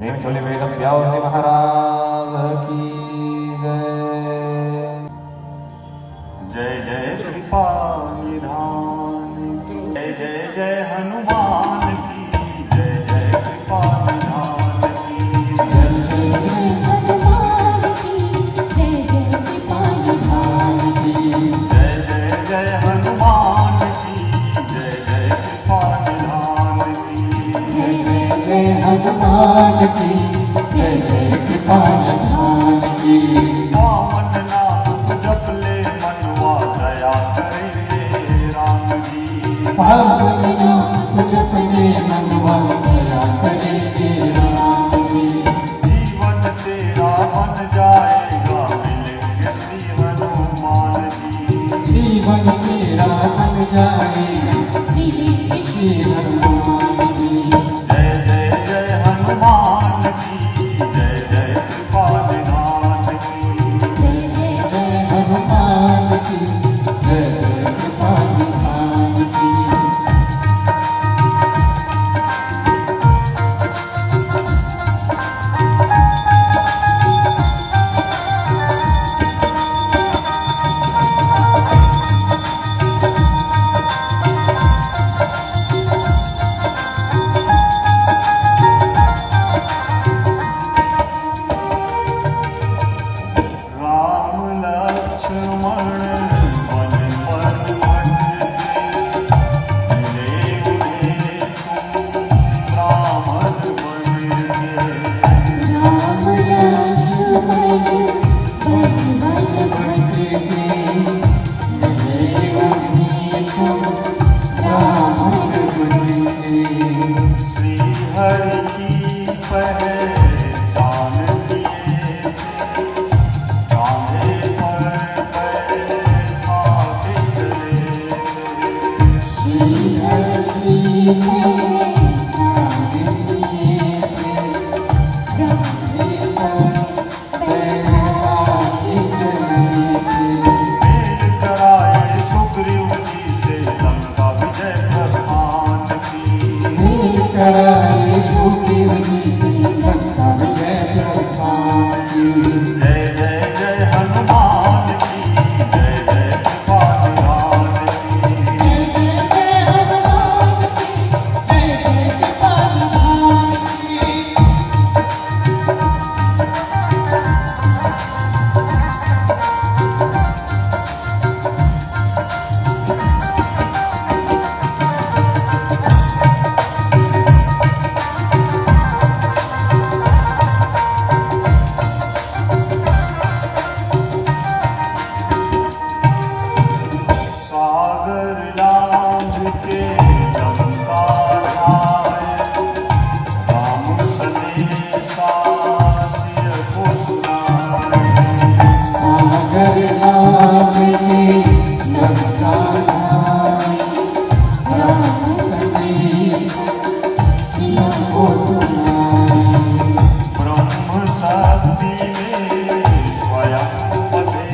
प्रेम शोले वेद व्यास जी महाराज की जय। जय जय कृपा निधान, जय जय जय हनुमान की, जय जय कृपा निधान की, जय जय जय हनुमान की, जय जय कृपा निधान की, जय जय जय हनुमान की, जय जय कृपा निधान की, जय जय जय हनुमान की, जय जय कृपा निधान की। वामन नाम जप ले मनवा दया करेंगे राम जी, पावन नाम जपने मनवा दया करेंगे राम जी। जीवन तेरा बन जाएगा मिलेंगे श्री हनुमान जी, जीवन तेरा बन जाएगा मिलेंगे श्री हनुमान जी। जय जय जय हनुमान की, जय जय कृपा निधान की, जय जय जय हनुमान की, जय जय कृपा निधान की। राम लक्ष्मण वन पर मिले उन्हें तुम रामन बन गए, राम लक्ष्मण वन भटके, मिले उन्हीं तुम रावण बन गए। श्री हरि की पहचान दिए कांधे पर बैठा के चले, श्री हरि ने जान दिए थे, कांधे पर बैठा के चले थे। मेल कराए सुग्रीव जी से लंका विजय प्रस्थान की, मेल कराए सुग्रीव जी से लंका विजय प्रस्थान की। जय जय जय हनुमान की, जय जय कृपा निधान की, जय जय जय हनुमान की, जय जय कृपा निधान की। सागर लांघ के लंका आए, राम संदेशा सिय को सुनाए, सागर नाम के लंका आए, राम संदेश सिया को सुनाए। ब्रह्म शक्ति में स्वयं पधे,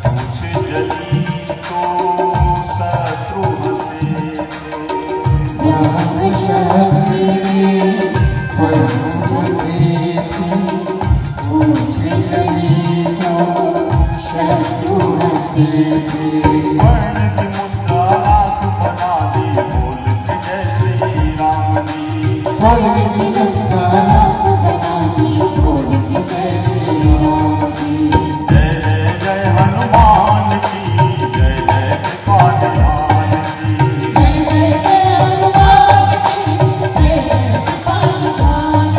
पूछ जली तो शत्रु हंसे, राम शक्ति में स्वयं बंधे थे, पूछ चली तो शत्रु हंसे थे। स्वर्ण की मुद्रा हाथ बना दी, बोलते जय श्री राम जी, स्वर्ग की मुद्रा हाथ बना दी, बोलते जय श्री राम जी। जय जय जय हनुमान की, जय जय कृपा निधान की, जय जय जय हनुमान की, जय जय कृपा निधान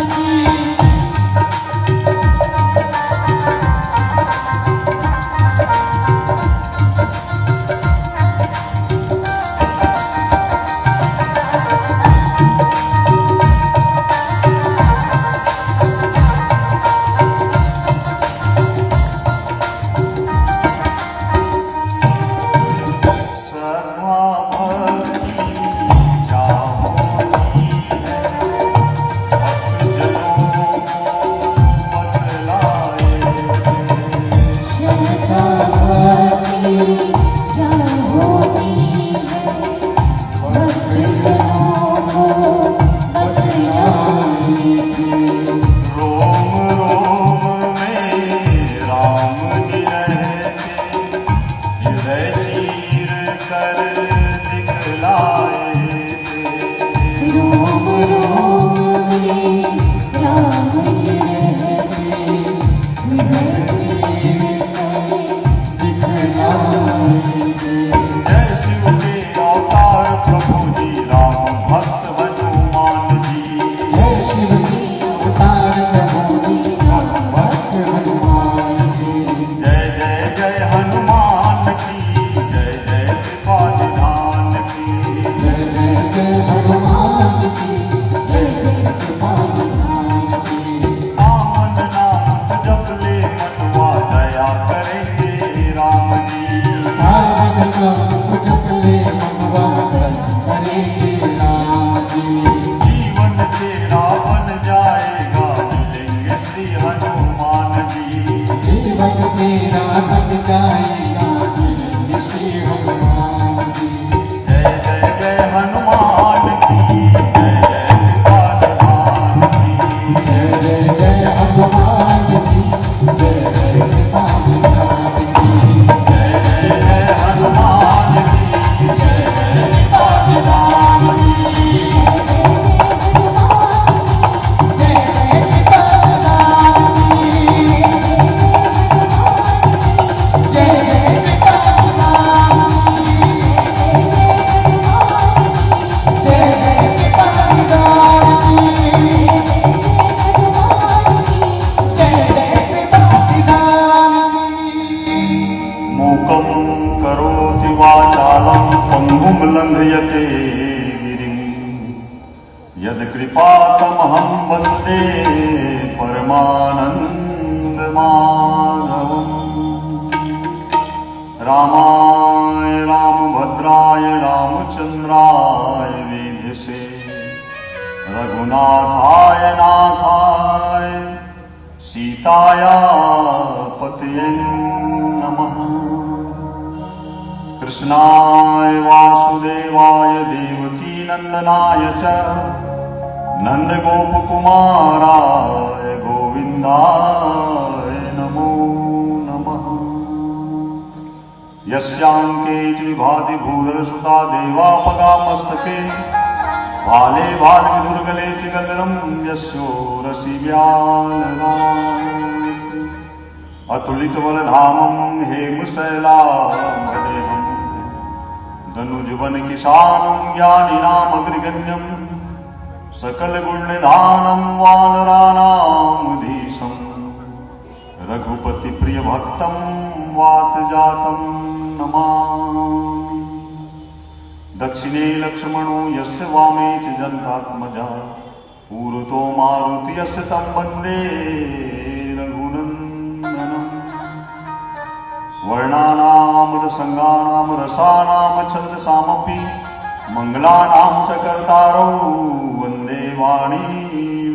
यत्कृपातमहं वन्दे परमानन्दमाधवम् रामाय रामभद्राय रामचन्द्राय वेधसे रघुनाथाय नाथाय सीताया पतये नमः। कृष्णाय वासुदेवाय देवकी नंदनाय च नन्दगोपकुमाराय गोविन्दाय नमो नमः। यस्यांके च विभाति भूधरसुता देवापगामस्तके भाले भालविदुर्गले च गलरं यस्योरसि व्यालनात् अतुलितबलधामं हेमशैलामदेहं धनुजवन किशानं ज्ञानिनामग्रगण्यं सकलगुणनिधानं वानराणामधीशं रघुपतिप्रियभक्तं वातजातं नमामि। दक्षिणे लक्ष्मणो यस्य वामे च जनकात्मजा पूर्वतो मारुति यस्य तं वन्दे रघुनन्दनम्। वर्णानां रसंगानां रसानां छन्दसामपि मङ्गलानां च कर्तारौ वन्दे वाणी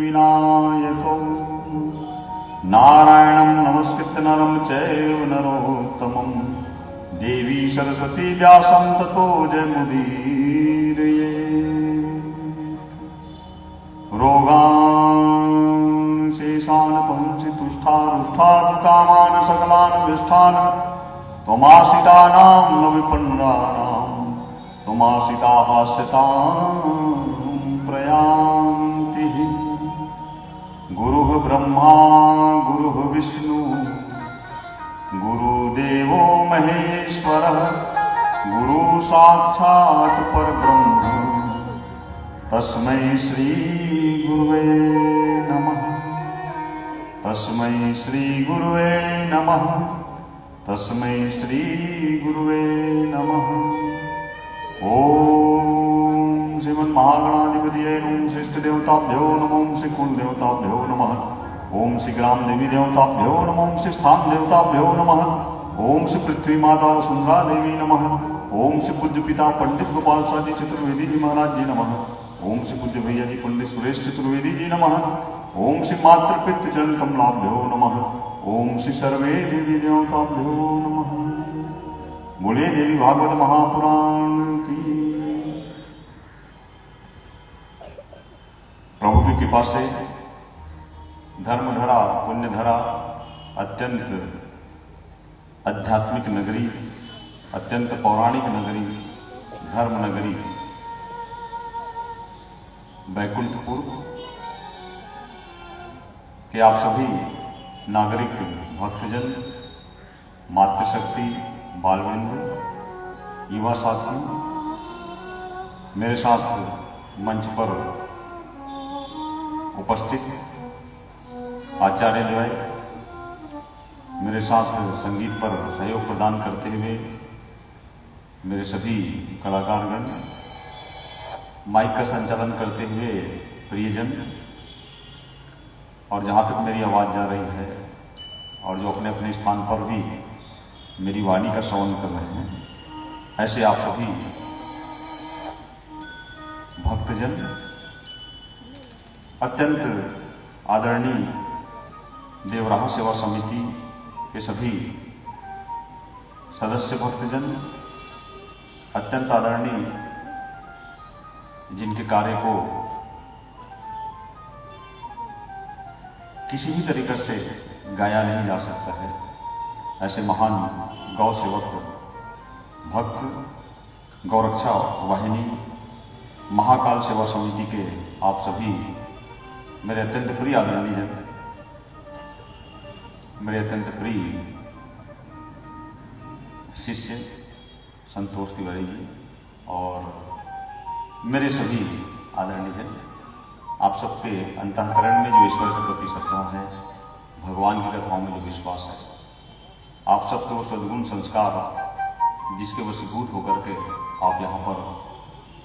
विनायकौ। नारायणं नमस्कृत्य नरं चैव नरोत्तमम् देवी सरस्वती व्यासं ततो जयमुदीरये। रोगान् शेषान् पुंसि तुष्टारुष्टादुकामान् सकलान् विष्ठान् त्वमाश्रितानां न विपन्नानां त्वमाश्रिता हास्यतां प्रयान्ति। गुरुः ब्रह्मा गुरुः विष्णु गुरुदेवो महेश्वरः गुरु साक्षात् परब्रह्म तस्मै श्री गुरुवे नमः। तस्मै श्री गुरुवे नमः। तस्मै श्री गुरुवे नमः। ओम श्रीमन्महागणाधिपतये नमः। श्रेष्ठदेवताभ्यो नमः। श्री कुलदेवताभ्यो नमः। ओम श्री ग्राम देवी देवताभ्यो नमः। ओम श्री स्थान देवताभ्यो नमः। ओम श्री पृथ्वी माता वसुंधरा देवी नमः। ओम श्री पूज्य पिता पंडित गोपाल शाह जी चतुर्वेदी जी महाराज जी नमः। ओम श्री पूज्य भैया जी पंडित सुरेश चतुर्वेदी जी नमः। ओम श्री मातृपितृ चरण कमलाभ्यो नमः। ओम श्री सर्वे देवी देवताभ्यो नमः। बोले देवी भागवत महापुराण की। प्रभु की कृपा से धर्मधरा पुण्यधरा अत्यंत आध्यात्मिक नगरी अत्यंत पौराणिक नगरी धर्म नगरी बैकुंठपुर के आप सभी नागरिक भक्तजन मातृशक्ति बालवृंद युवा साथी मेरे साथ मंच पर उपस्थित आचार्यद्वय मेरे साथ संगीत पर सहयोग प्रदान करते हुए मेरे सभी कलाकारगण माइक का संचालन करते हुए प्रियजन और जहाँ तक मेरी आवाज़ जा रही है और जो अपने अपने स्थान पर भी मेरी वाणी का श्रवण कर रहे हैं ऐसे आप सभी भक्तजन अत्यंत आदरणीय देवराह सेवा समिति के सभी सदस्य भक्तजन अत्यंत आदरणीय जिनके कार्य को किसी भी तरीके से गाया नहीं जा सकता है ऐसे महान गौ सेवक भक्त गौरक्षा वाहिनी महाकाल सेवा समिति के आप सभी मेरे अत्यंत प्रिय आदरणीय हैं, मेरे अत्यंत प्रिय शिष्य संतोष तिवारी जी और मेरे सभी आदरणीय हैं। आप सबके अंतःकरण में जो ईश्वर के प्रति श्रद्धा है, भगवान की कथाओं में जो विश्वास है, आप सबके वो सद्गुण संस्कार जिसके वशीभूत होकर के आप यहाँ पर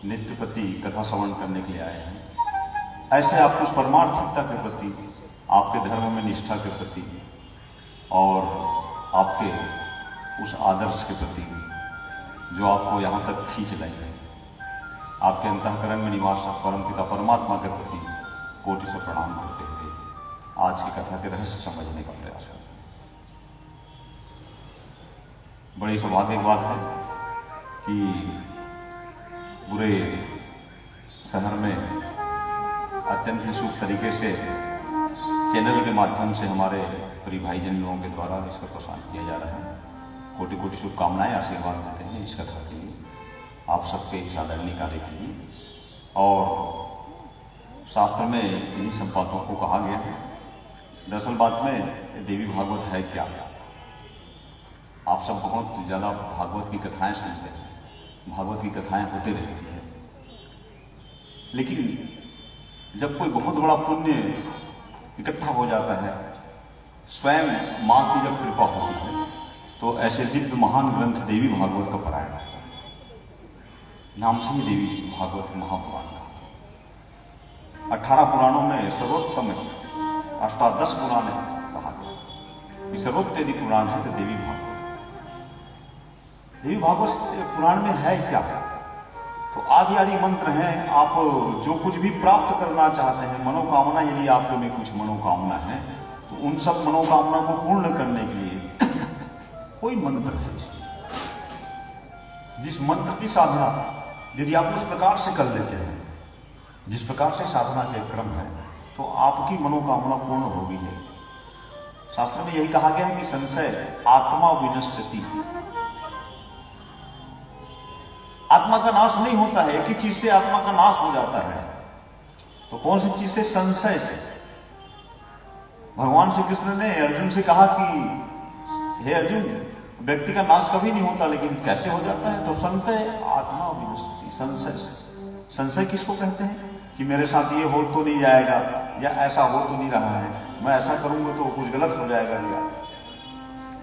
नित्य प्रति कथा श्रवण करने के लिए आए हैं, ऐसे आपको उस परमार्थिकता के प्रति, आपके धर्म में निष्ठा के प्रति और आपके उस आदर्श के प्रति जो आपको यहाँ तक खींच लाएंगे, आपके अंतःकरण में निवास परमपिता परमात्मा के प्रति कोटि से प्रणाम करते हुए आज की कथा के रहस्य समझने का प्रयास करें। बड़ी सौभाग्य की बात है कि पूरे शहर में अत्यंत ही शुभ तरीके से चैनल के माध्यम से हमारे प्रिय भाईजन लोगों के द्वारा इसका प्रसारण किया जा रहा है। कोटि कोटि शुभकामनाएं आशीर्वाद देते हैं इस कथा के लिए, आप सबके इस आदरणीय कार्य के लिए। और शास्त्र में इन्हीं संपादकों को कहा गया है। दरअसल बात में देवी भागवत है क्या? आप सब बहुत ज्यादा भागवत की कथाएं सुनते हैं, भागवत की कथाएं होती रहती है, लेकिन जब कोई बहुत बड़ा पुण्य इकट्ठा हो जाता है, स्वयं मां की जब कृपा होती है, तो ऐसे दिव्य महान ग्रंथ देवी भागवत का पारायण होता है। नाम से ही देवी भागवत महापुराण का 18 पुराणों में सर्वोत्तम अष्टादश पुराण कहा गया। सर्वोत्तम यदि पुराण है तो देवी भागवत। देवी भागवत पुराण में है क्या? तो आदि आदि मंत्र हैं। आप जो कुछ भी प्राप्त करना चाहते हैं, मनोकामना, यदि आप में कुछ मनोकामना है तो उन सब मनोकामना को पूर्ण करने के लिए कोई मंत्र है इसमें। जिस मंत्र की साधना यदि आप उस प्रकार से कर लेते हैं, जिस प्रकार से साधना के क्रम है, तो आपकी मनोकामना पूर्ण होगी है। शास्त्र में यही कहा गया है कि संशय आत्मा विनश्यति, आत्मा का नाश नहीं होता है। एक ही चीज से आत्मा का नाश हो जाता है, तो कौन सी चीज से? संशय से। भगवान श्री कृष्ण ने अर्जुन से कहा कि हे अर्जुन, व्यक्ति का नाश कभी नहीं होता, लेकिन कैसे हो जाता है? तो संशय आत्मा विनश्यति, संशय से। संशय किसको कहते हैं? कि मेरे साथ ये हो तो नहीं जाएगा, या ऐसा हो तो नहीं रहा है, मैं ऐसा करूंगा तो कुछ गलत हो जाएगा, या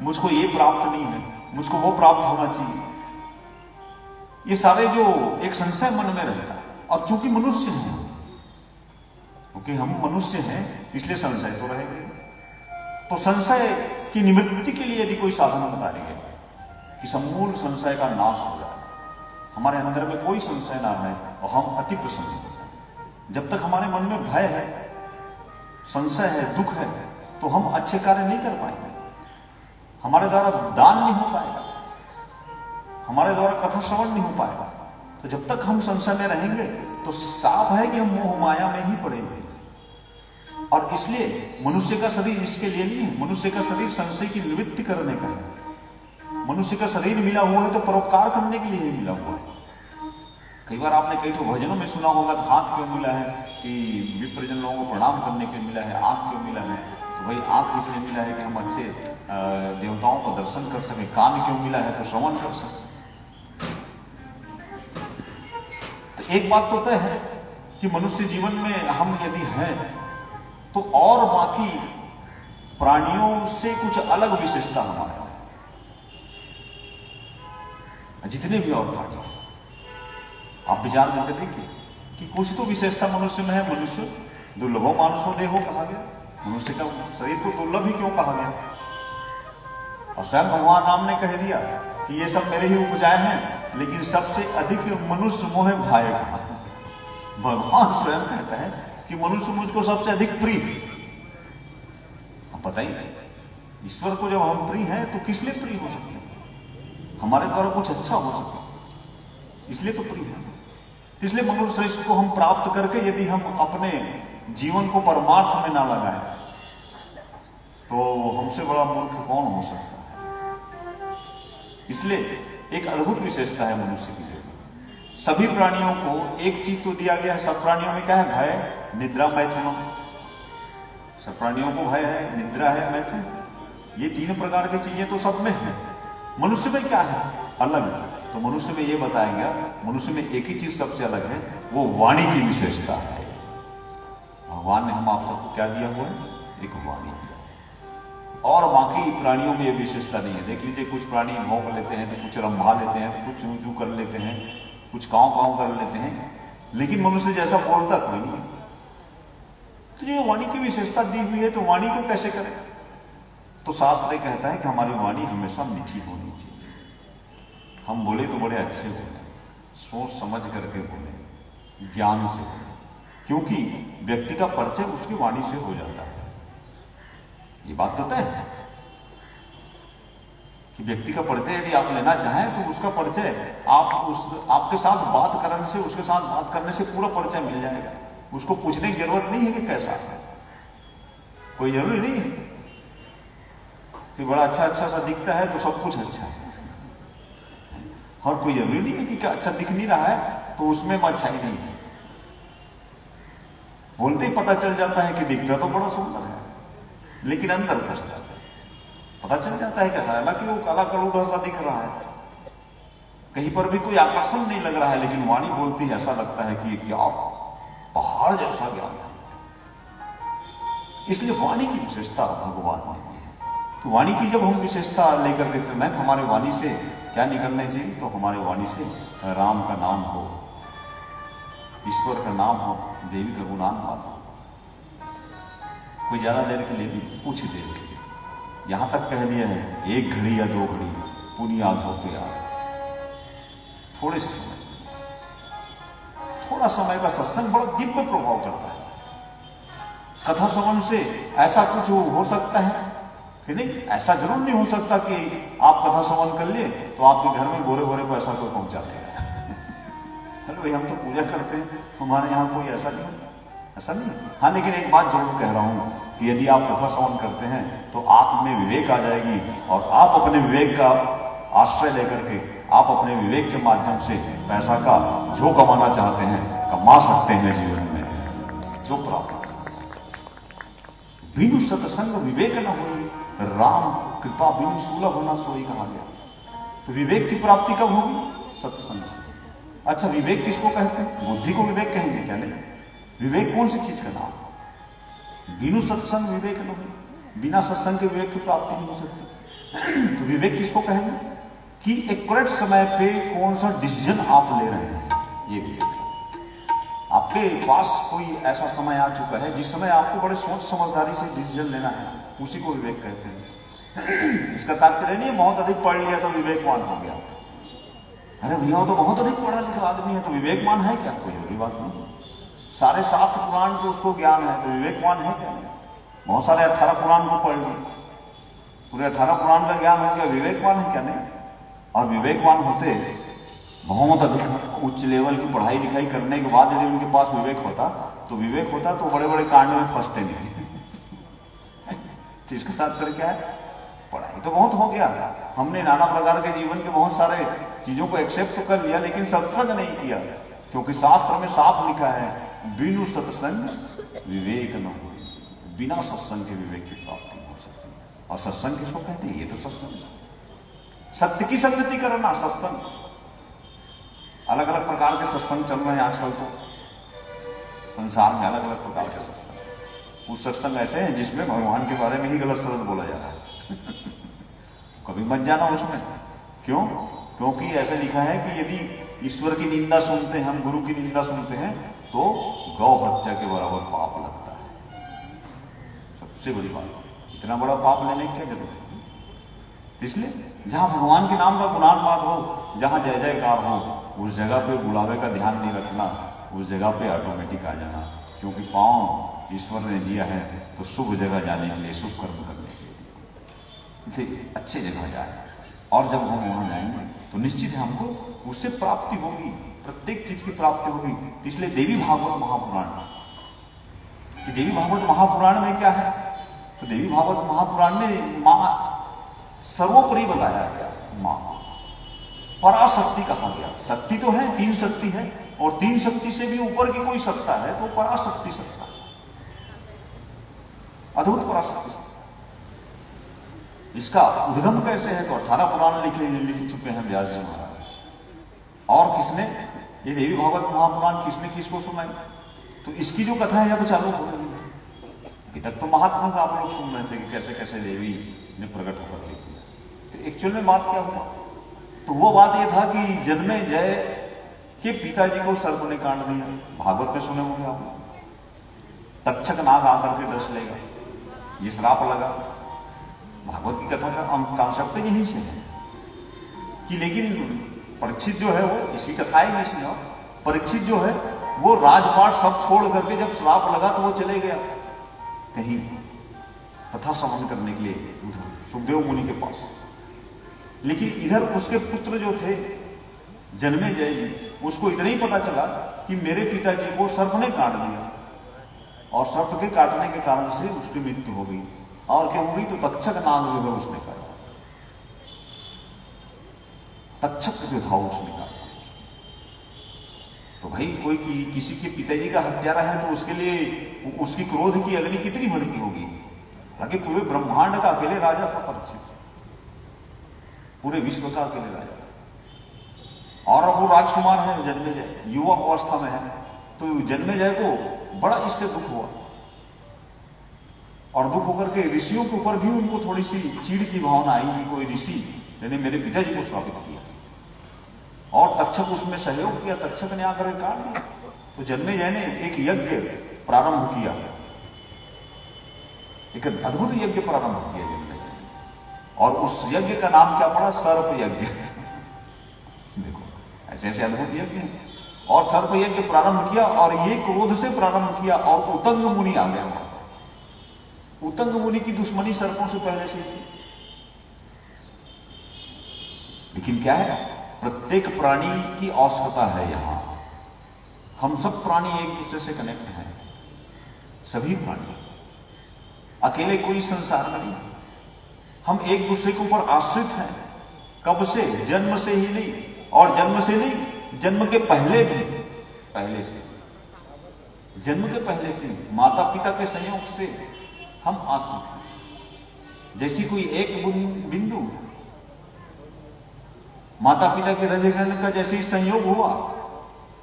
मुझको ये प्राप्त नहीं है, मुझको वो प्राप्त होना चाहिए। ये सारे जो एक संशय मन में रहता है। और चूंकि मनुष्य हैं, क्योंकि हम मनुष्य हैं, इसलिए संशय तो रहेगा। तो संशय की निवृत्ति के लिए यदि कोई साधन बताएंगे कि समूल संशय का नाश हो जाए, हमारे अंदर में कोई संशय ना रहे और हम अति प्रसन्न हो जाए। जब तक हमारे मन में भय है, संशय है, दुख है, तो हम अच्छे कार्य नहीं कर पाएंगे, हमारे द्वारा दान नहीं हो पाएगा, हमारे द्वारा कथा श्रवण नहीं हो पाएगा। तो जब तक हम संशय में रहेंगे तो साफ है कि हम मोह माया में ही पड़ेंगे। और इसलिए मनुष्य का शरीर इसके लिए नहीं है। मनुष्य का शरीर संशय की निवृत्ति करने का है। मनुष्य का शरीर मिला हुआ है तो परोपकार करने के लिए ही मिला हुआ है। कई बार आपने कई तो भजनों में सुना होगा, हाथ क्यों मिला है? कि विप्रजन लोगों को प्रणाम करने के लिए मिला है। आंख क्यों मिला है? तो भाई आंख इसलिए मिला है कि हम अच्छे देवताओं का दर्शन कर सके। कान क्यों मिला है? तो श्रवण कर सके। तो एक बात तो तय है कि मनुष्य जीवन में हम यदि हैं तो और बाकी प्राणियों से कुछ अलग विशेषता हमारे, जितने भी और प्राणी आप विचार करके देखिए कि कुछ तो विशेषता मनुष्य में है। मनुष्य दुर्लभो मानुषो देहो कहा गया। मनुष्य का शरीर को दुर्लभ ही क्यों कहा गया? और स्वयं भगवान राम ने कह दिया कि ये सब मेरे ही उपजाए हैं, लेकिन सबसे अधिक मनुष्य मोह भाएगा। भगवान स्वयं कहता है कि मनुष्य मुझको सबसे अधिक प्रिय। अब बताइए, ईश्वर को जब हम प्रिय हैं तो किस लिए प्रिय हो सकते हैं? हमारे द्वारा कुछ अच्छा हो सके, इसलिए तो प्रिय है। इसलिए मनुष्य शरीर को हम प्राप्त करके यदि हम अपने जीवन को परमार्थ में ना लगाएं तो हमसे बड़ा मूर्ख कौन हो सकता है? इसलिए एक अद्भुत विशेषता है मनुष्य की। सभी प्राणियों को एक चीज तो दिया गया है। सब प्राणियों में क्या है? भय, निद्रा, मैथुन। सब प्राणियों को भय है, निद्रा है, मैथुन। ये तीन प्रकार की चीजें तो सब में है। मनुष्य में क्या है अलग? तो मनुष्य में ये बताया गया, मनुष्य में एक ही चीज सबसे अलग है, वो वाणी की विशेषता है। भगवान ने हम आप सबको क्या दिया हुआ है? एक वाणी। और बाकी प्राणियों में ये विशेषता नहीं है। देख लीजिए, कुछ प्राणी भौंक लेते हैं, तो कुछ रंभा लेते हैं, तो कुछ चू चू कर लेते हैं, कुछ कांव कांव कर लेते हैं, लेकिन मनुष्य जैसा बोलता कोई नहीं। तो ये वाणी की विशेषता दी हुई है, तो वाणी को कैसे करें? तो शास्त्र ये कहता है कि हमारी वाणी हमेशा मीठी होनी चाहिए। हम बोले तो बड़े अच्छे बोले, सोच समझ करके बोले, ज्ञान से बोले, क्योंकि व्यक्ति का परिचय उसकी वाणी से हो जाता है। ये बात तो तय है कि व्यक्ति का परिचय यदि आप लेना चाहें तो उसका परिचय आपके साथ बात करने से, उसके साथ बात करने से पूरा परिचय मिल जाएगा। उसको पूछने की जरूरत नहीं है कि कैसा है, कोई जरूरी नहीं है कि बड़ा अच्छा सा दिखता है तो सब कुछ अच्छा है, और कोई जरूरी नहीं है कि क्या अच्छा दिख नहीं रहा है तो उसमें अच्छाई नहीं है। बोलते ही पता चल जाता है कि दिखता तो बड़ा सुंदर है, लेकिन अंदर फंस जाता है। पता चल जाता है कि हालांकि वो काला कलूटा सा दिख रहा है, कहीं पर भी कोई आकर्षण नहीं लग रहा है, लेकिन वाणी बोलती है ऐसा लगता है कि क्या पहाड़ जैसा ज्ञान है। इसलिए वाणी की विशेषता भगवान ने दी है। तो वाणी की जब हम विशेषता लेकर के चलना है तो हमारे वाणी से क्या निकलने चाहिए? तो हमारे वाणी से राम का नाम हो, ईश्वर का नाम हो, देवी का गुणान हो। कोई ज्यादा देर के लिए भी, कुछ देर के लिए, यहां तक कह दिया है 1 घड़ी या 2 घड़ी पुण्य याद हो के याद, थोड़े से समय, थोड़ा समय का सत्संग बड़ा दिव्य प्रभाव करता है। कथा श्रवण से ऐसा कुछ हो सकता है कि नहीं, ऐसा जरूर नहीं हो सकता कि आप कथा श्रवण कर लिए तो आपके घर में गोरे गोरे पैसा कोई पहुंचा देगा। अरे भाई हम तो पूजा करते हैं, हमारे यहाँ कोई ऐसा नहीं होता, ऐसा नहीं। हाँ, लेकिन एक बात जरूर कह रहा हूं कि यदि आप कथा श्रवण करते हैं तो आप में विवेक आ जाएगी, और आप अपने विवेक का आश्रय लेकर के आप अपने विवेक के माध्यम से पैसा का जो कमाना चाहते हैं कमा सकते हैं जीवन में जो प्राप्त। बिनु सत्संग विवेक न हो, राम कृपा बिनु सुलभ होना सोई कहा गया। तो विवेक की प्राप्ति कब होगी? सत्संग। अच्छा, विवेक किसको कहते हैं? बुद्धि को विवेक कहेंगे क्या? नहीं। विवेक कौन सी चीज का नाम? बिनु सत्संग विवेक न हो, बिना सत्संग के विवेक की प्राप्ति नहीं हो सकती। तो विवेक किसको कहेंगे? कि एक करेक्ट समय पे कौन सा डिसीजन आप ले रहे हैं, ये विवेक है। आपके पास कोई ऐसा समय आ चुका है जिस समय आपको बड़े सोच समझदारी से डिसीजन लेना है, उसी को विवेक कहते हैं। इसका तात्पर्य नहीं है बहुत अधिक पढ़ लिया तो विवेकवान हो गया। अरे भैया तो बहुत अधिक पढ़ा लिखा आदमी है तो विवेकवान है क्या? कोई जरूरी बात नहीं। सारे शास्त्र पुराण को उसको ज्ञान है तो विवेकवान है क्या? बहुत सारे 18 पुराण को पढ़ लिए, पूरे 18 पुराण का ज्ञान हो गया, विवेकवान है क्या? नहीं। और विवेकवान होते बहुत अधिक उच्च लेवल की पढ़ाई लिखाई करने के बाद यदि उनके पास विवेक होता तो बड़े बड़े कांड में फंसते नहीं। तो इसका तात्पर्य क्या है? पढ़ाई तो बहुत हो गया, हमने नाना प्रकार के जीवन के बहुत सारे चीजों को एक्सेप्ट तो कर लिया, लेकिन सत्संग नहीं किया, क्योंकि शास्त्र में साफ लिखा है बिनु सत्संग विवेक न हो। बिना सत्संग के विवेक की प्राप्ति हो सकती है। और सत्संग किसको कहते हैं? ये तो सत्संग, सत्य की संगति करना सत्संग। अलग अलग प्रकार के सत्संग चल रहे हैं आजकल, तो संसार में अलग अलग प्रकार के सत्संग। कुछ सत्संग ऐसे हैं जिसमें भगवान के बारे में ही गलत सलत बोला जा रहा है। कभी मत जाना उसमें। क्यों? क्योंकि ऐसे लिखा है कि यदि ईश्वर की निंदा सुनते हैं, हम गुरु की निंदा सुनते हैं, तो गौ हत्या के बराबर पाप लगता है। सबसे बड़ी बात, इतना बड़ा पाप लेने की क्या जरूरत है? इसलिए जहां भगवान के नाम का गुणान बात हो, जहां जय जयकार हो, उस जगह पे बुलावे का ध्यान नहीं रखना, उस जगह पे ऑटोमेटिक आ जाना। क्योंकि पांव ईश्वर ने दिया है तो शुभ जगह जाने के लिए, शुभ कर्म करने के लिए, इसलिए अच्छे जगह जाए। और जब हम वहां जाएंगे तो निश्चित है हमको उससे प्राप्ति होगी, प्रत्येक चीज की प्राप्ति होगी। इसलिए देवी भागवत महापुराण, कि देवी भागवत महापुराण में क्या है? तो देवी भागवत महापुराण में मां सर्वोपरि बताया गया, मां पराशक्ति कहा गया। शक्ति तो है, 3 शक्ति है, और 3 शक्ति से भी ऊपर की कोई सत्ता है तो पराशक्ति सत्ता, अद्भुत पराशक्ति। इसका उद्गम कैसे है? तो 18 पुराण लिख चुके हैं व्यास जी महाराज। और किसने ये देवी भागवत महापुराण किसने किसको सुनाई? तो इसकी जो कथा है अब चालू हो रही है। अभी तक तो महात्मा का आप लोग सुन रहे थे कि कैसे कैसे देवी ने प्रकट होकर देखी। तो एक्चुअल में बात क्या हुआ? तो वो बात ये था कि जन्मे जय के पिताजी को सर्प ने काट दिया। भागवत में सुने होंगे आप। तक्षक नाग आकर के डस लेगा, ये श्राप लगा। भागवत की कथा का कॉन्सेप्ट यही से है कि लेकिन परीक्षित जो है वो, इसकी कथा ही नहीं सुना, परीक्षित जो है वो राजपाट सब छोड़ करके जब श्राप लगा तो वो चले गया कहीं कथा श्रवण करने के लिए उधर सुखदेव मुनि के पास। लेकिन इधर उसके पुत्र जो थे जन्मेजय जी, उसको इतना ही पता चला कि मेरे पिताजी को सर्प ने काट दिया और सर्प के काटने के कारण से उसकी मृत्यु हो गई। और क्या हो गई? तो तक्षक नाग जो है उसने काटा, तक्षक जो था उसने काटा। तो भाई कोई किसी के पिताजी का हत्यारा है तो उसके लिए उसकी क्रोध की अग्नि कितनी भड़की होगी। हालांकि पूरे ब्रह्मांड का अकेले राजा था परीक्षित, पूरे विश्व का अकेले राजा था। और अब वो राजकुमार है जन्मेजय, युवा अवस्था में है, तो जन्मेजय को बड़ा इससे दुख हुआ और दुख होकर के ऋषियों के ऊपर भी उनको थोड़ी सी चीड़ की भावना आई कि कोई ऋषि ने मेरे पिताजी को श्रापित किया और तक्षक उसमें सहयोग किया, तक्षक ने आकर काट दिया। तो जन्मेजय ने एक यज्ञ प्रारंभ किया, एक अद्भुत यज्ञ प्रारंभ किया जन्मेजय, और उस यज्ञ का नाम क्या पड़ा? सर्प यज्ञ। देखो ऐसे ऐसे अद्भुत यज्ञ है। और सर्प यज्ञ प्रारंभ किया और ये क्रोध से प्रारंभ किया और उतंग मुनि आ गया। उतंग मुनि की दुश्मनी सर्पों से पहले से थी, लेकिन क्या है, प्रत्येक प्राणी की आवश्यकता है। यहां हम सब प्राणी एक दूसरे से कनेक्ट हैं, सभी प्राणी, अकेले कोई संसार में नहीं। हम एक दूसरे के ऊपर आश्रित हैं। कब से? जन्म से ही नहीं, और जन्म से नहीं, जन्म के पहले भी, पहले से, जन्म के पहले से माता पिता के संयोग से हम आश्रित हैं। जैसी कोई एक बिंदु माता पिता के हृदय का जैसे ही संयोग हुआ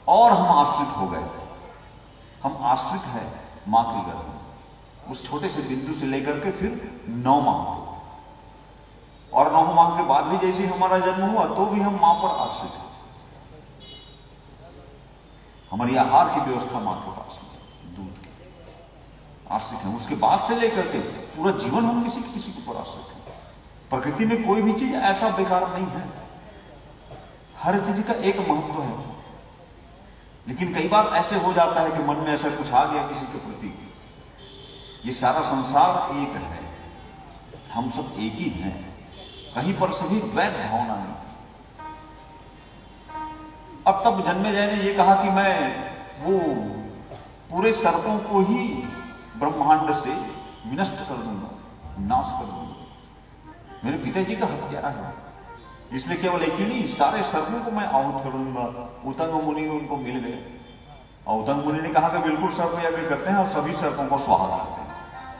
और हम आश्रित हो गए। हम आश्रित है मां के गर्भ में, उस छोटे से बिंदु से लेकर के फिर 9 माह, और 9 माह के बाद भी जैसे हमारा जन्म हुआ तो भी हम मां पर आश्रित हैं। हमारी आहार की व्यवस्था मां के पास है, दूध की आश्रित है। उसके बाद से लेकर के पूरा जीवन हम किसी के ऊपर आश्रित हैं। प्रकृति में कोई भी चीज ऐसा बेकार नहीं है, हर चीज का एक महत्व है। लेकिन कई बार ऐसे हो जाता है कि मन में ऐसा कुछ आ गया किसी के प्रति, ये सारा संसार एक है, हम सब एक ही हैं, कहीं पर सभी द्वैत भावना नहीं। अब तब जन्मेजय ने ये कहा कि मैं वो पूरे सर्पों को ही ब्रह्मांड से विनष्ट कर दूंगा, नाश कर दूंगा। मेरे पिताजी का हत्यारा है, इसलिए केवल एक ही नहीं, सारे सर्पों को मैं आहुत कर दूंगा। उतंग मुनि उनको मिल गए और उतंग मुनि ने कहा कि बिल्कुल सर्प यज्ञ करते हैं और सभी सर्पों को स्वाहा करते हैं।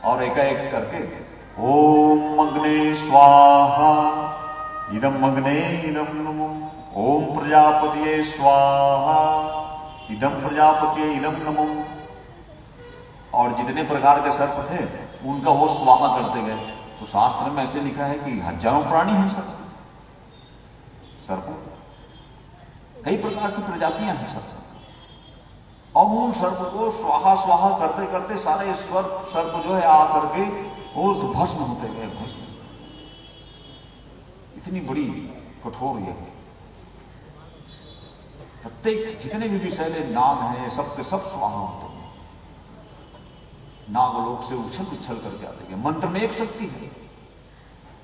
और एकाएक करके ओम अग्ने स्वाहा इदम अग्ने इदम नमो, ओम प्रजापतिये स्वाहा इदम प्रजापतिये इदम नमो। और जितने प्रकार के सर्प थे उनका वो स्वाहा करते गए। तो शास्त्र में ऐसे लिखा है कि हजारों प्राणी हैं सर्प, कई प्रकार की प्रजातियां हैं सर्प, और उन सर्प को स्वाहा स्वाहा करते करते सारे सर्प जो है आकर के वो भस्म होते गए, भस्म। इतनी बड़ी कठोर ये प्रत्येक जितने भी विषैले नाग हैं सबके सब स्वाहा होते हैं, नागलोक से उछल उछल करके आते हैं। मंत्र में एक शक्ति है,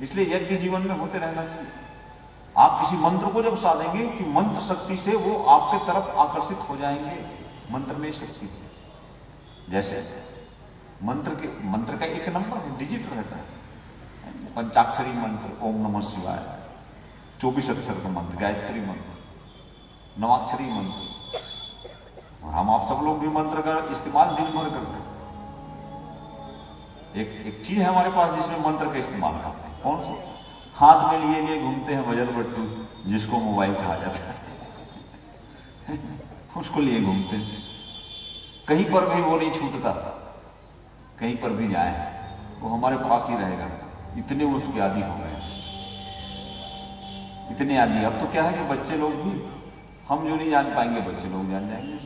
इसलिए यज्ञ जीवन में होते रहना चाहिए। आप किसी मंत्र को जब साधेंगे कि मंत्र शक्ति से वो आपके तरफ आकर्षित हो जाएंगे। मंत्र में शक्ति है, जैसे मंत्र का एक नंबर है, डिजिट रहता है। पंचाक्षरी मंत्र ओम नमः शिवाय, 24 अक्षर का मंत्र गायत्री मंत्र, 9 अक्षरी मंत्र, और हम आप सब लोग भी मंत्र का इस्तेमाल दिन भर करते हैं। एक चीज है हमारे पास जिसमें मंत्र का इस्तेमाल करते हैं, कौन सी? हाथ में लिए लिए घूमते हैं वजर बट्टू, जिसको मोबाइल कहा जाता है उसको लिए घूमते हैं, कहीं पर भी वो नहीं छूटता, कहीं पर भी जाए वो हमारे पास ही रहेगा। इतने उसके आदि हो गए, इतने आदि। अब तो क्या है कि बच्चे लोग भी, हम जो नहीं जान पाएंगे बच्चे लोग जान जाएंगे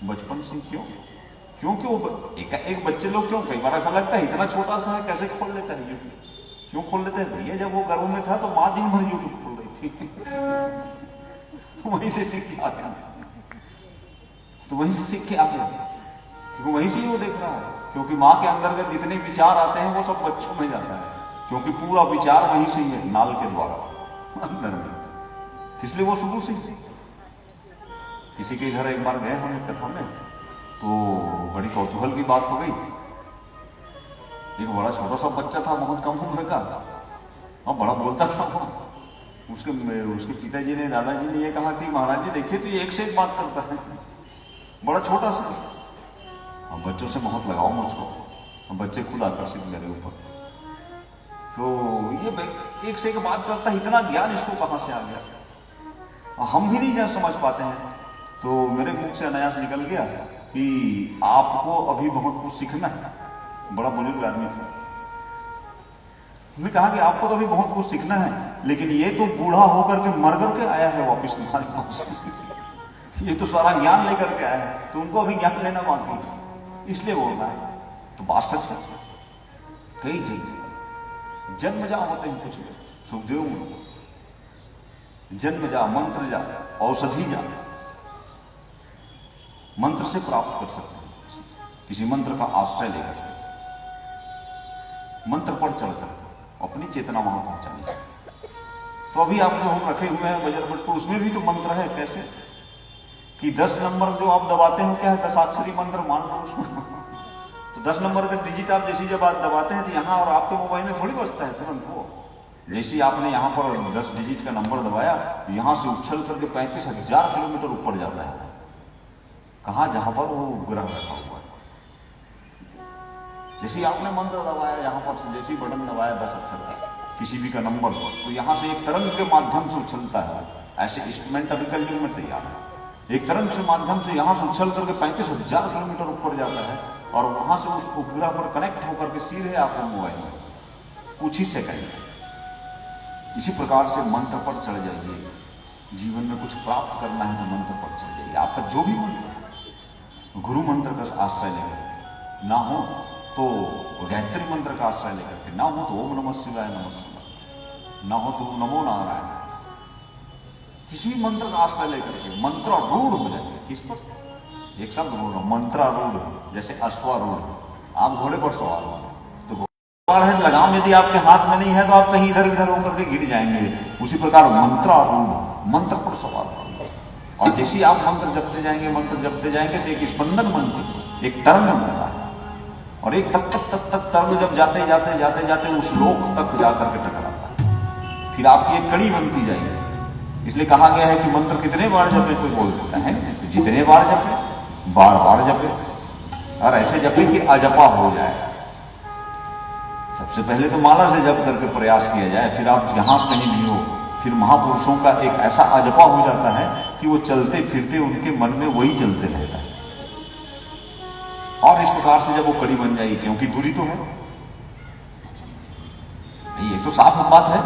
बचपन से। क्यों? क्योंकि वो एक बच्चे लोग क्यों, कई बार ऐसा लगता है इतना छोटा सा है कैसे खोल लेता है यूट्यूब, क्यों खोल लेते हैं भैया, जब वो गर्भ में था तो माँ दिन भर यूट्यूब खोल रही थी वहीं से सीख के आ गया, तो वहीं से सीख के आ गया, क्योंकि वहीं से ही वो देख रहा है, क्योंकि माँ के अंदर के जितने विचार आते हैं वो सब बच्चों में जाता है, क्योंकि पूरा विचार वहीं से ही है, नाल के द्वारा अंदर में, इसलिए वो शुरू से ही। किसी के घर एक बार गए हम कथा में, तो बड़ी कौतूहल की बात हो गई, एक बड़ा छोटा सा बच्चा था, बहुत कम उम्र का, और बड़ा बोलता था वो, उसके पिताजी ने, दादाजी ने ये कहा कि महाराज जी देखिए तो ये एक से एक बात करता है, बड़ा छोटा सा, और बच्चों से बहुत लगाओ मुझको, और बच्चे खुद आकर्षित मेरे ऊपर, तो ये एक से एक बात करता है, इतना ज्ञान इसको कहां से आ गया, और हम भी नहीं समझ पाते हैं। तो मेरे मुख से अनायास निकल गया कि आपको अभी बहुत कुछ सीखना है, बड़ा बुजुर्ग आदमी था, हमने कहा कि आपको तो अभी बहुत कुछ सीखना है, लेकिन ये तो बूढ़ा होकर के मर करके आया है वापिस तुम्हारे पास ये तो सारा ज्ञान लेकर के आया है, तुमको अभी ज्ञान लेना बाकी, इसलिए बोल रहा है। तो बात सच है, कई जगह जन्म जा होते हैं कुछ लोग, सुखदेव जन्म जा, मंत्र जा, औषधि जा, मंत्र से प्राप्त कर सकते हैं, किसी मंत्र का आश्रय लेकर, मंत्र पर चढ़कर अपनी चेतना वहां पहुंचानी। तो अभी आपने हम रखे हुए हैं बजर भट्ट, उसमें भी तो मंत्र है, कैसे कि 10 नंबर जो आप दबाते हो क्या है, 10 अक्षरी मंत्र मान लो उसको तो 10 नंबर का डिजिट आप जैसी जब आप दबाते हैं तो यहाँ और आपके मोबाइल में थोड़ी बजता है तुरंत, वो जैसे आपने यहाँ पर 10 डिजिट का नंबर दबाया, यहाँ से उछल करके 35,000 किलोमीटर ऊपर जाता है, कहा जहां पर वो उपग्रह रखा हुआ है। जैसे आपने मंत्र दबाया, यहां पर जैसे बटन दबाया 10 अक्षर का किसी भी का नंबर, तो यहां से एक तरंग के माध्यम से उछलता है, ऐसे इंस्ट्रूमेंट अभी कलयुग में तैयार है, एक तरंग से माध्यम से यहां से उछल करके 35,000 किलोमीटर ऊपर जाता है, और वहां से उस उपग्रह पर कनेक्ट होकर के सीधे आपके मोबाइल में कुछ ही सेकंड। इसी प्रकार से मंत्र पर चढ़ जाइए, जीवन में कुछ प्राप्त करना है तो मंत्र पर चढ़ जाइए, आपका जो भी मंत्र है, गुरु मंत्र का आश्रय लेकर, ना हो तो गायत्री मंत्र का आश्रय लेकर के, ना हो तो ओम नमः शिवाय नमः शिवाय, ना हो तो नमो नारायण, किसी मंत्र का आश्रय लेकर के मंत्रारूढ़ हो जाए। किस पर? एक शब्द बोल रहा हूं, मंत्रारूढ़, जैसे अश्वारूढ़, आप घोड़े पर सवार हो, तो घोड़ा है, लगाम यदि आपके हाथ में नहीं है तो आप कहीं इधर उधर होकर के गिर जाएंगे, उसी प्रकार मंत्रारूढ़, मंत्र पर सवार हो, और जैसे आप मंत्र जपते जाएंगे, मंत्र जपते जाएंगे तो एक स्पंदन मंत्र, एक तरंग बनता है, और एक तक तरंग जब जाते जाते जाते जाते उस लोक तक जाकर के टकराता है, फिर आपकी एक कड़ी बनती जाएगी। इसलिए कहा गया है कि मंत्र कितने बार जपे, कोई बोल देता है तो जितने बार जपे, बार बार जपे, और ऐसे जपे कि अजपा हो जाए। सबसे पहले तो माला से जप करके प्रयास किया जाए, फिर आप जहां कहीं भी हो, फिर महापुरुषों का एक ऐसा अजपा हो जाता है कि वो चलते फिरते उनके मन में वही चलते रहता है, और इस प्रकार से जब वो कड़ी बन जाएगी, क्योंकि दूरी तो है, ये तो साफ बात है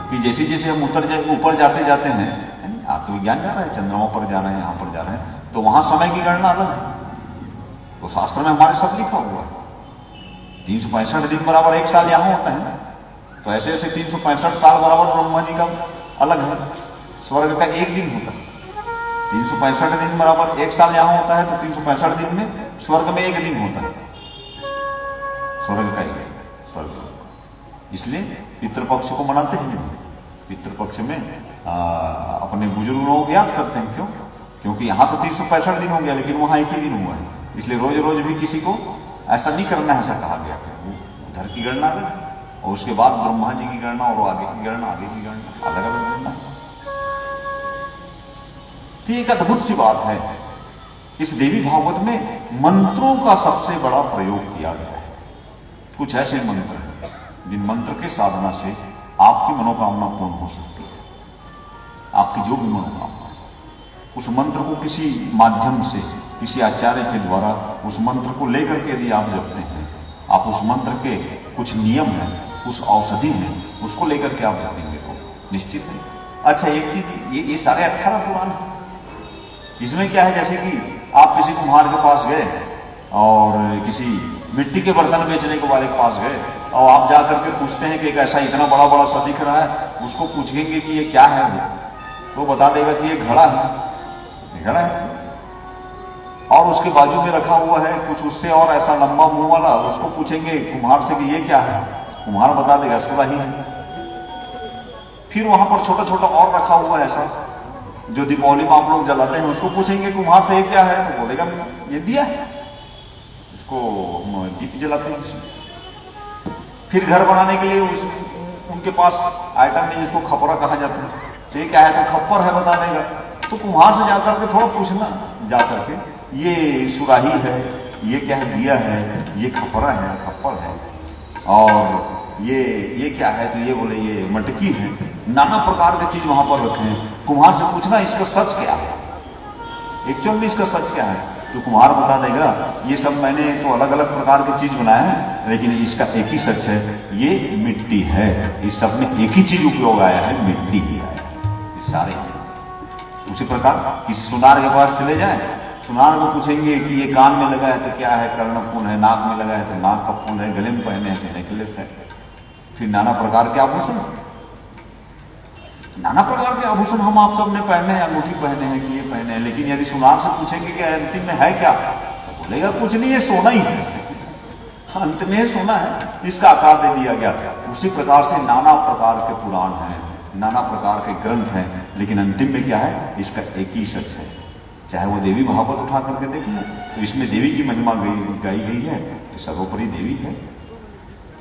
कि जैसे जैसे हम ऊपर जाते जाते हैं, आप तो विज्ञान जा रहे हैं, चंद्रमा पर जा रहे हैं, यहां पर जा रहे हैं, तो वहां समय की गणना अलग है, तो शास्त्र में हमारे सब लिखा हुआ है, 365 दिन बराबर 1 साल यहां होता है, तो ऐसे ऐसे 365 साल बराबर ब्रह्मा जी का अलग है, स्वर्ग का 1 दिन होता है, 365 दिन बराबर 1 साल यहां होता है, तो 365 दिन में स्वर्ग में 1 दिन होता है, स्वर्ग का 1 दिन स्वर्ग। इसलिए पितृपक्ष को मनाते हैं, पितृपक्ष में अपने बुजुर्गों को याद करते हैं, क्यों? क्योंकि यहाँ तो 365 दिन हो गया, लेकिन वहां 1 ही दिन हुआ है, इसलिए रोज रोज भी किसी को ऐसा नहीं करना है, ऐसा कहा गया। उधर की गणना अलग, और उसके बाद ब्रह्मा जी की गणना, और आगे की गणना, आगे की गणना, अलग अलग गणना। तो एक अद्भुत सी बात है, इस देवी भागवत में मंत्रों का सबसे बड़ा प्रयोग किया गया है। कुछ ऐसे मंत्र हैं जिन मंत्र के साधना से आपकी मनोकामना पूर्ण हो सकती है, आपकी जो भी मनोकामना, उस मंत्र को किसी माध्यम से, किसी आचार्य के द्वारा उस मंत्र को लेकर के यदि आप जपते हैं, आप उस मंत्र के कुछ नियम हैं, कुछ औषधि हैं, उसको लेकर के आप जपेंगे तो निश्चित है। अच्छा, एक चीज, ये सारे 18 पुराण है, इसमें क्या है, जैसे कि आप किसी कुम्हार के पास गए और किसी मिट्टी के बर्तन बेचने के वाले के पास गए और आप जा करके पूछते हैं कि एक ऐसा इतना बड़ा बड़ा सा दिख रहा है, उसको पूछेंगे कि ये क्या है, तो बता देगा कि ये घड़ा है, ये घड़ा है। और उसके बाजू में रखा हुआ है कुछ उससे और ऐसा लंबा मुंह वाला, उसको पूछेंगे कुम्हार से कि ये क्या है, कुम्हार बता देगा सुराही है। फिर वहां पर छोटा छोटा और रखा हुआ है ऐसा जो दीपावली में आप लोग जलाते हैं, उसको पूछेंगे कुम्हार से ये क्या है, तो बोलेगा ये दिया है, इसको हम दीप जलाते हैं। फिर घर बनाने के लिए उनके पास आइटम है जिसको खपरा कहा जाता है, तो ये क्या है, तो खप्पर है बता देगा। तो कुम्हार से जाकर के थोड़ा पूछना जाकर के, ये सुराही है, ये क्या है, दिया है, ये खपरा है, खप्पर है, और ये क्या है, तो ये बोले ये मटकी है। नाना प्रकार के चीज वहां पर रखे हैं। कुम्हार से पूछना इसका सच क्या है, एक्चुअल में इसका सच क्या है, तो कुम्हार बता देगा ये सब मैंने तो अलग अलग प्रकार की चीज बनाया है, लेकिन इसका एक ही सच है, ये मिट्टी है। इस सब में एक ही चीज उपयोग आया है, मिट्टी ही आया है, इस सारे। उसी प्रकार किसी सुनार के पास चले जाए, सुनार को पूछेंगे कि ये कान में लगा है तो क्या है, कर्णफूल है, नाक में लगा है तो नाक का फूल है, गले में पहने हैं तो नेकलेस है। फिर नाना प्रकार के आभूषण, नाना प्रकार के आभूषण हम आप सब ने पहने हैं, अंगूठी पहने हैं कि ये पहने हैं, लेकिन यदि सुनार से पूछेंगे कि अंतिम में है क्या, तो बोलेगा कुछ नहीं, ये सोना ही है, अंत में सोना है, इसका आकार दे दिया गया। उसी प्रकार से नाना प्रकार के पुराण हैं, नाना प्रकार के ग्रंथ हैं, लेकिन अंतिम में क्या है, इसका एक ही सच है। चाहे वो देवी भागवत उठा करके देखें तो इसमें देवी की महिमा गाई गई है, सर्वोपरि देवी है।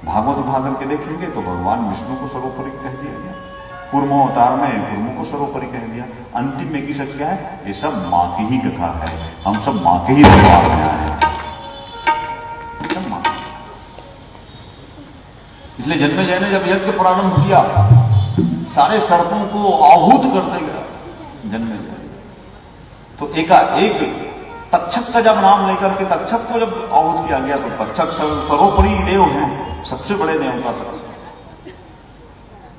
भागवत उठा करके देखेंगे तो भगवान विष्णु को सर्वोपरि कह दिया गया, कूर्म अवतार में कूर्म को सर्वोपरि कह दिया। अंतिम में की सच क्या है, ये सब माँ की ही कथा है, हम सब माँ के ही दरबार में आए हैं, सब माँ। इसलिए जन्मेजय ने जब यज्ञ प्रारंभ किया, सारे सर्पों को आहूत कर देगा जन्मेजय, तो एकाएक तक्षक का जब नाम लेकर के तक्षक को जब आहूत किया गया, तो तक्षक सर्वोपरि देव हैं, सबसे बड़े देवता तक्षक,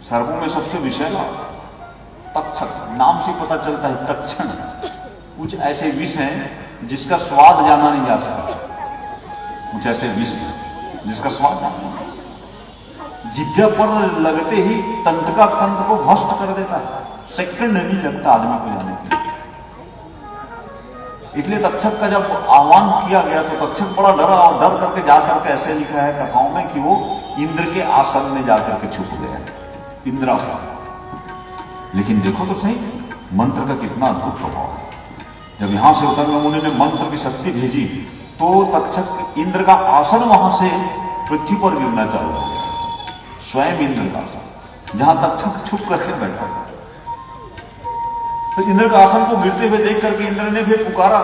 सर्वों में सबसे विषैला तक्षक, नाम से पता चलता है तक्षण। कुछ ऐसे विष हैं जिसका स्वाद जाना नहीं जा सकता, कुछ ऐसे विष जिसका स्वाद जाना, जिभ्या पर लगते ही तंत्र का तंत्र को भ्रष्ट कर देता है, सेकंड नहीं लगता आदमी को जाने के लिए। इसलिए तक्षक का जब आह्वान किया गया तो तक्षक बड़ा डरा, और डर करके जाकर के ऐसे लिखा है कथाओं में कि वो इंद्र के आसन में जाकर के छुप गया, इंद्रासन। लेकिन देखो तो सही, मंत्र का कितना अद्भुत प्रभाव है। जब यहां से उत्तंग मुनि ने मंत्र की शक्ति भेजी तो तक्षक इंद्र का आसन वहां से पृथ्वी पर गिरना चालू हो गया, स्वयं इंद्र का आसन, जहां तक्षक छुप करके बैठा। तो इंद्र का आसन को गिरते हुए देख करके इंद्र ने फिर पुकारा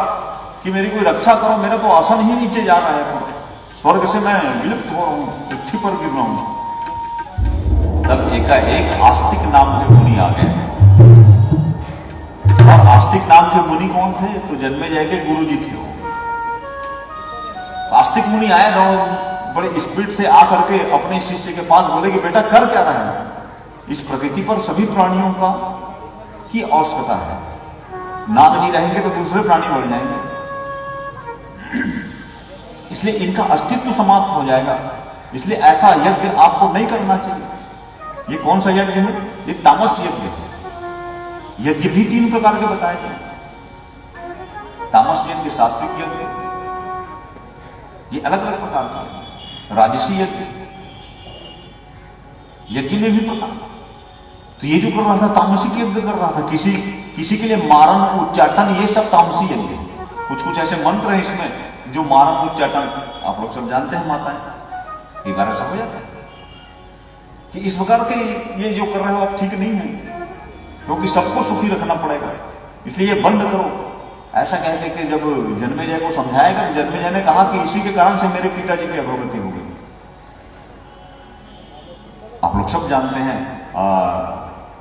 कि मेरी कोई रक्षा करो, मेरा तो आसन ही नीचे जा रहा है, स्वर्ग से मैं विलुप्त हो रहा हूं, पृथ्वी पर गिर रहा हूं। तब एकाएक आस्तिक नाम के मुनि आ गए, और आस्तिक नाम के मुनि कौन थे, तो जन्मेजय के गुरु जी थे। आस्तिक मुनि आए गांव, बड़े स्पीड से आकर के अपने शिष्य के पास बोले कि बेटा कर क्या रहे हैं, इस प्रकृति पर सभी प्राणियों का की आवश्यकता है, नाद नहीं रहेंगे तो दूसरे प्राणी बढ़ जाएंगे, इसलिए इनका अस्तित्व समाप्त हो जाएगा, इसलिए ऐसा यज्ञ आपको नहीं करना चाहिए। ये कौन सा यज्ञ है, ये तामस यज्ञ है। यज्ञ भी 3 प्रकार के बताए गए, तामस यज्ञ, सात्विक यज्ञ, ये अलग अलग प्रकार के। राजसी यज्ञ, यज्ञ में भी प्रकार, तो ये जो कर रहा था तामसिक यज्ञ कर रहा था, किसी के लिए मारण उच्चाटन, ये सब तामसी यज्ञ है। कुछ कुछ ऐसे मंत्र हैं इसमें जो मारण उच्चाटन, आप लोग सब जानते हैं, माताएं, एक बार ऐसा हो जाता है कि इस प्रकार के ये जो कर रहे हो आप ठीक नहीं है, क्योंकि सबको सुखी रखना पड़ेगा, इसलिए ये बंद करो। ऐसा कहते कि जब जन्मेजय को समझाएगा, तो जन्मेजय ने कहा कि इसी के कारण से मेरे पिताजी की अधोगति हो गई। आप लोग सब जानते हैं,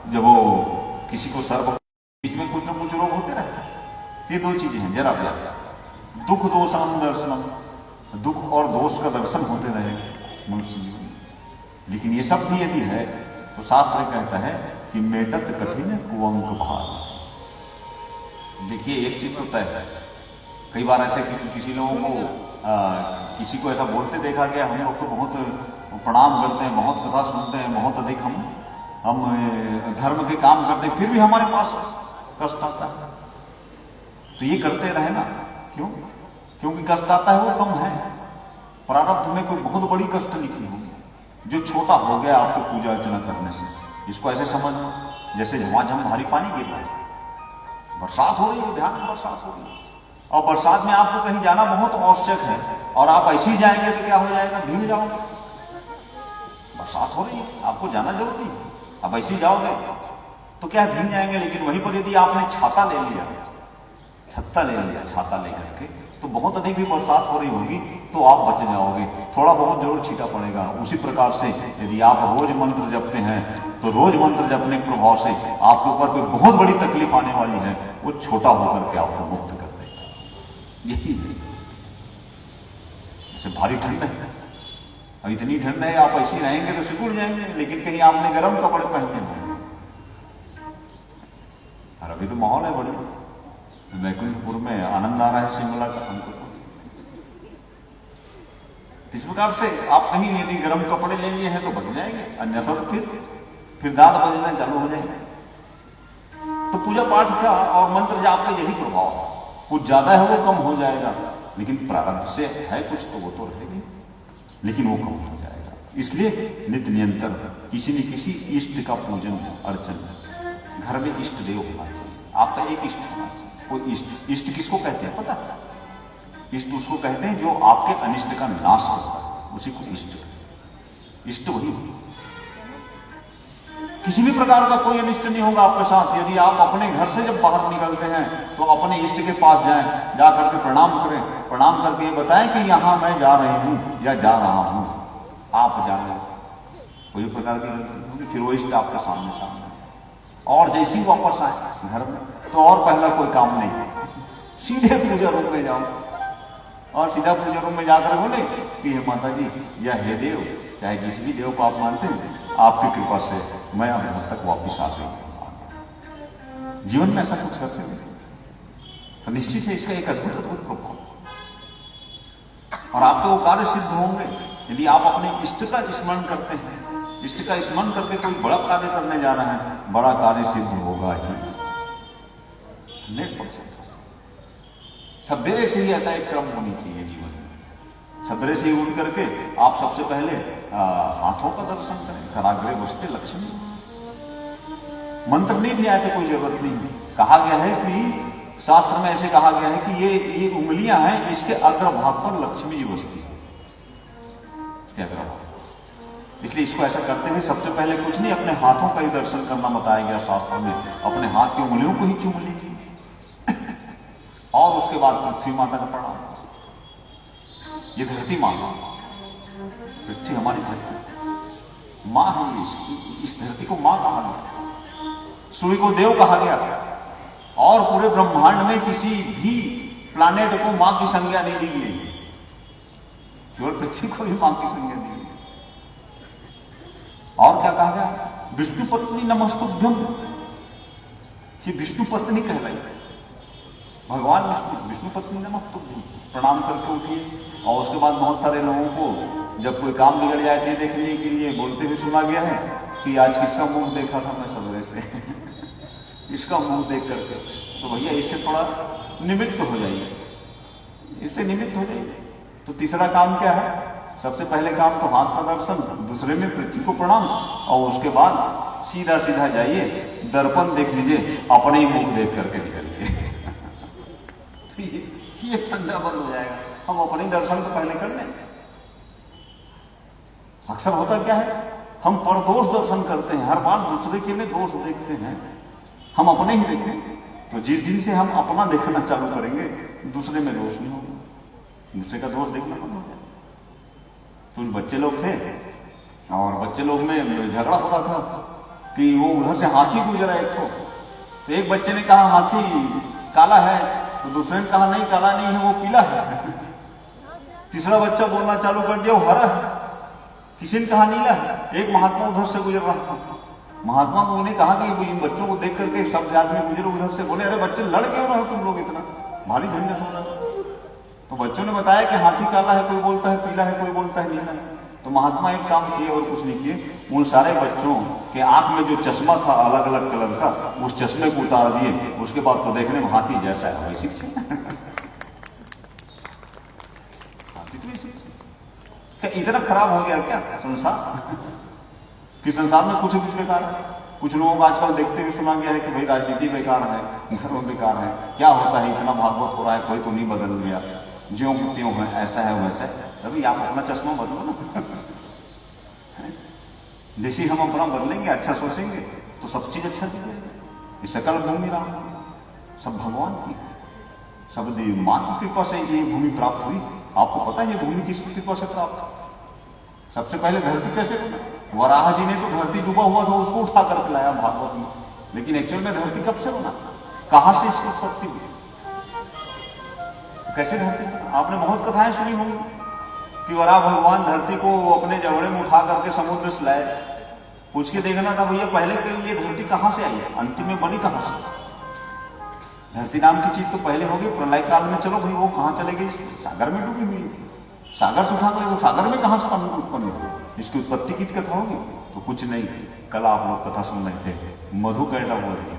जब वो किसी को सर्प, बीच में कुछ न कुछ रोग होते रहते हैं, ये 2 चीजें हैं, जरा आप दुख दोषम दर्शनम, दुख और दोष का दर्शन होते रहे मनुष्य जीवन में। लेकिन ये सब भी यदि है तो शास्त्र कहता है कि मेटत कठिन कुअंक भार। देखिए एक चीज होता है, कई बार ऐसे किसी लोगों को किसी को ऐसा बोलते देखा गया। हम लोग तो बहुत प्रणाम करते हैं, बहुत कथा सुनते हैं, बहुत अधिक हम धर्म के काम करते हैं, फिर भी हमारे पास कष्ट आता है। तो ये करते रहे ना, क्यों? क्योंकि कष्ट आता है वो कम है। प्रारब्ध में कोई बहुत बड़ी कष्ट लिखी होगी जो छोटा हो गया आपको पूजा अर्चना करने से। इसको ऐसे समझना जैसे झमाझम भारी पानी गिर रहा है, बरसात हो रही है, ध्यान में बरसात हो रही है, और बरसात में आपको कहीं जाना बहुत आवश्यक है और आप ऐसे ही जाएंगे तो क्या हो जाएगा? भीग जाओगे। बरसात हो रही है, आपको जाना जरूरी है, आप ऐसे ही जाओगे तो क्या भीग जाएंगे। लेकिन वहीं पर यदि आपने छाता ले लिया, छत्ता ले लिया, छाता लेकर के, तो बहुत अधिक भी बरसात हो रही होगी तो आप बच जाओगे, थोड़ा बहुत जरूर छींटा पड़ेगा। उसी प्रकार से यदि आप रोज मंत्र जपते हैं तो रोज मंत्र जपने के प्रभाव से आपके ऊपर कोई बहुत बड़ी तकलीफ आने वाली है, वो छोटा होकर के आपको मुक्त कर देगा। यही है। जैसे भारी ठंड है, अब इतनी ठंड है आप ऐसे रहेंगे तो सिकुड़ जाएंगे, लेकिन कहीं आपने गर्म कपड़े पहने होंगे। और अभी तो माहौल है बड़े, वैकुंठपुर में आनंद आ रहा है शिमला का हमको। इस प्रकार से आप कहीं यदि गर्म कपड़े ले लिए हैं तो बच जाएंगे, अन्यथा तो फिर दांत बजना चालू हो जाएंगे। तो पूजा पाठ का और मंत्र जाप का यही प्रभाव है। कुछ ज्यादा है वो कम हो जाएगा, लेकिन प्रारब्ध से है कुछ तो वो तो रहेगी, लेकिन वो कम हो जाएगा। इसलिए नित्य निरंतर किसी न किसी इष्ट का पूजन अर्चन, घर में इष्ट देव होना चाहिए। आपका एक इष्ट होना चाहिए। कोई इष्ट किसको कहते हैं पता है? इष्ट उसको कहते हैं जो आपके अनिष्ट का नाश होता है, उसी को इष्ट कहते हैं। इष्ट वही होता है। किसी भी प्रकार का कोई अनिष्ट नहीं होगा आपके साथ यदि आप अपने घर से जब बाहर निकलते हैं तो अपने इष्ट के पास जाएं, जा करके प्रणाम करें, प्रणाम करके ये बताएं कि यहां मैं जा रही हूं या जा रहा हूं, आप जा रहे हो। कोई प्रकार की गलती होगी, फिर वो इष्ट आपके सामने और जैसी वापस आए घर में तो और पहला कोई काम नहीं, सीधे पूजा रूम में जाओ और सीधा पूजा रूम में जाकर बोले कि हे माता जी या हे देव, चाहे जिस भी देव को आप मानते हैं, आपकी कृपा से मैं अब घर तक वापिस आ गई। जीवन में ऐसा कुछ करते हैं तो निश्चित है इसका एक अद्भुत अद्भुत प्रभाव, और आपके वो कार्य सिद्ध होंगे यदि आप अपने इष्ट का स्मरण करते हैं। इष्ट का स्मरण करके कोई बड़ा कार्य करने जा रहे हैं, बड़ा कार्य सिद्ध होगा ही 100%। सवेरे से ही ऐसा एक क्रम होनी चाहिए जीवन में। सवेरे से ही उठ करके आप सबसे पहले हाथों का दर्शन करें, कराग्रे वस्ते लक्ष्मी। मंत्र नहीं भी आए तो कोई जरूरत नहीं है। कहा गया है कि शास्त्र में ऐसे कहा गया है कि ये उंगलियां हैं, इसके अग्रभाग पर लक्ष्मी जी बसती है, इसके अग्रभाग। इसलिए इसको ऐसा करते हैं सबसे पहले कुछ नहीं, अपने हाथों का ही दर्शन करना बताया गया शास्त्र में। अपने हाथ की उंगलियों को ही चूम लीजिए और उसके बाद पृथ्वी माता का प्रणाम। ये धरती माँ, पृथ्वी हमारी धरती माँ है, इस धरती को माँ कहा गया, सूर्य को देव कहा गया, और पूरे ब्रह्मांड में किसी भी प्लानेट को माँ की संज्ञा नहीं दी गई, केवल पृथ्वी को ही माँ की संज्ञा दी गई। और क्या कहा गया? विष्णु पत्नी नमस्तुभ्यम, ये विष्णु पत्नी कहलाई, भगवान विष्णु पत्नी नमस्तुभ्यम। प्रणाम करके उठिए। और उसके बाद बहुत सारे लोगों को जब कोई काम बिगड़ जाए थे देखने के लिए बोलते हुए सुना गया है कि आज किसका मुंह देखा था मैं सवेरे से इसका मुंह देख करके, तो भैया इससे थोड़ा निमित्त हो जाइए, इससे निमित्त हो जाइए। तो तीसरा काम क्या है? सबसे पहले काम तो हाथ का दर्शन, दूसरे में पृथ्वी को प्रणाम, और उसके बाद सीधा सीधा जाइए, दर्पण देख लीजिए, अपने ही मुख देख करके निकलिए तो ये फंडा बंद हो जाएगा। हम अपने दर्शन तो पहले कर लें। अक्सर होता क्या है, हम परदोष दर्शन करते हैं, हर बार दूसरे के में दोष देखते हैं, हम अपने ही देखें। तो जिस दिन से हम अपना देखना चालू करेंगे दूसरे में दोष नहीं होगा, दूसरे का दोष देखना बंद हो जाएगा। तो बच्चे लोग थे और बच्चे लोग में झगड़ा होता था कि वो उधर से हाथी गुजरा एक तो एक बच्चे ने कहा हाथी काला है, तो दूसरे ने कहा नहीं काला नहीं है, वो पीला है। तीसरा बच्चा बोलना चालू कर दिया वो हरा है, किसी ने कहा नीला है। एक महात्मा उधर से गुजर रहा था, महात्मा को उन्हें कहा कि इन बच्चों को देख करके सब आदमी गुजरे उधर से, बोले अरे बच्चे लड़ क्यों रहे हो तुम लोग, इतना भारी झंझट हो रहा है। तो बच्चों ने बताया कि हाथी काला है, कोई बोलता है पीला है, कोई बोलता है नीला है। तो महात्मा एक काम किए और कुछ नहीं किए, उन सारे बच्चों के आंख में जो चश्मा था अलग अलग कलर का, उस चश्मे को उतार दिए। उसके बाद तो देखने में हाथी जैसा है वैसी हाथी तो वैसी। क्या इतना खराब हो गया क्या संसार कि संसार में कुछ बेकार है। कुछ लोगों को आजकल देखते हुए सुना गया है कि भाई राजनीति बेकार है, धर्म बेकार है, क्या होता है इतना भागवत हो रहा है, कोई तो नहीं बदल गया, ज्यों त्यों है, ऐसा है वैसा है। अभी आप अपना चश्मा बदलो ना जैसे हम अपना बदलेंगे, अच्छा सोचेंगे तो सब चीज अच्छा दिखेगी। सकल भूमि राम, सब भगवान की, सब देव मां की कृपा से ये भूमि प्राप्त हुई। आपको पता है ये भूमि किसकी कृपा से प्राप्त? सबसे पहले धरती कैसे बना? वराह जी ने तो धरती डूबा हुआ था उसको उठा करके लाया भागवत में, लेकिन एक्चुअल में धरती कब से बना, कहां से इसकी उत्पत्ति हुई, कैसे धरती बना? आपने बहुत कथाएं सुनी होंगी कि वराह भगवान धरती को अपने जबड़े में उठा करके समुद्र से लाए। पूछ के देखना था भैया पहले के ये धरती कहां से आई, अंतिम में बनी कहां से? धरती नाम की चीज तो पहले होगी, प्रलय काल में चलो भाई वो कहां चले गई? सागर में डूबी हुई, सागर से उठा कर वो सागर में कहां से उत्पन्न हुई? इसकी उत्पत्ति की कथा होगी तो कुछ नहीं। कल आप लोग कथा सुन रहे थे मधु कैटभ वध की,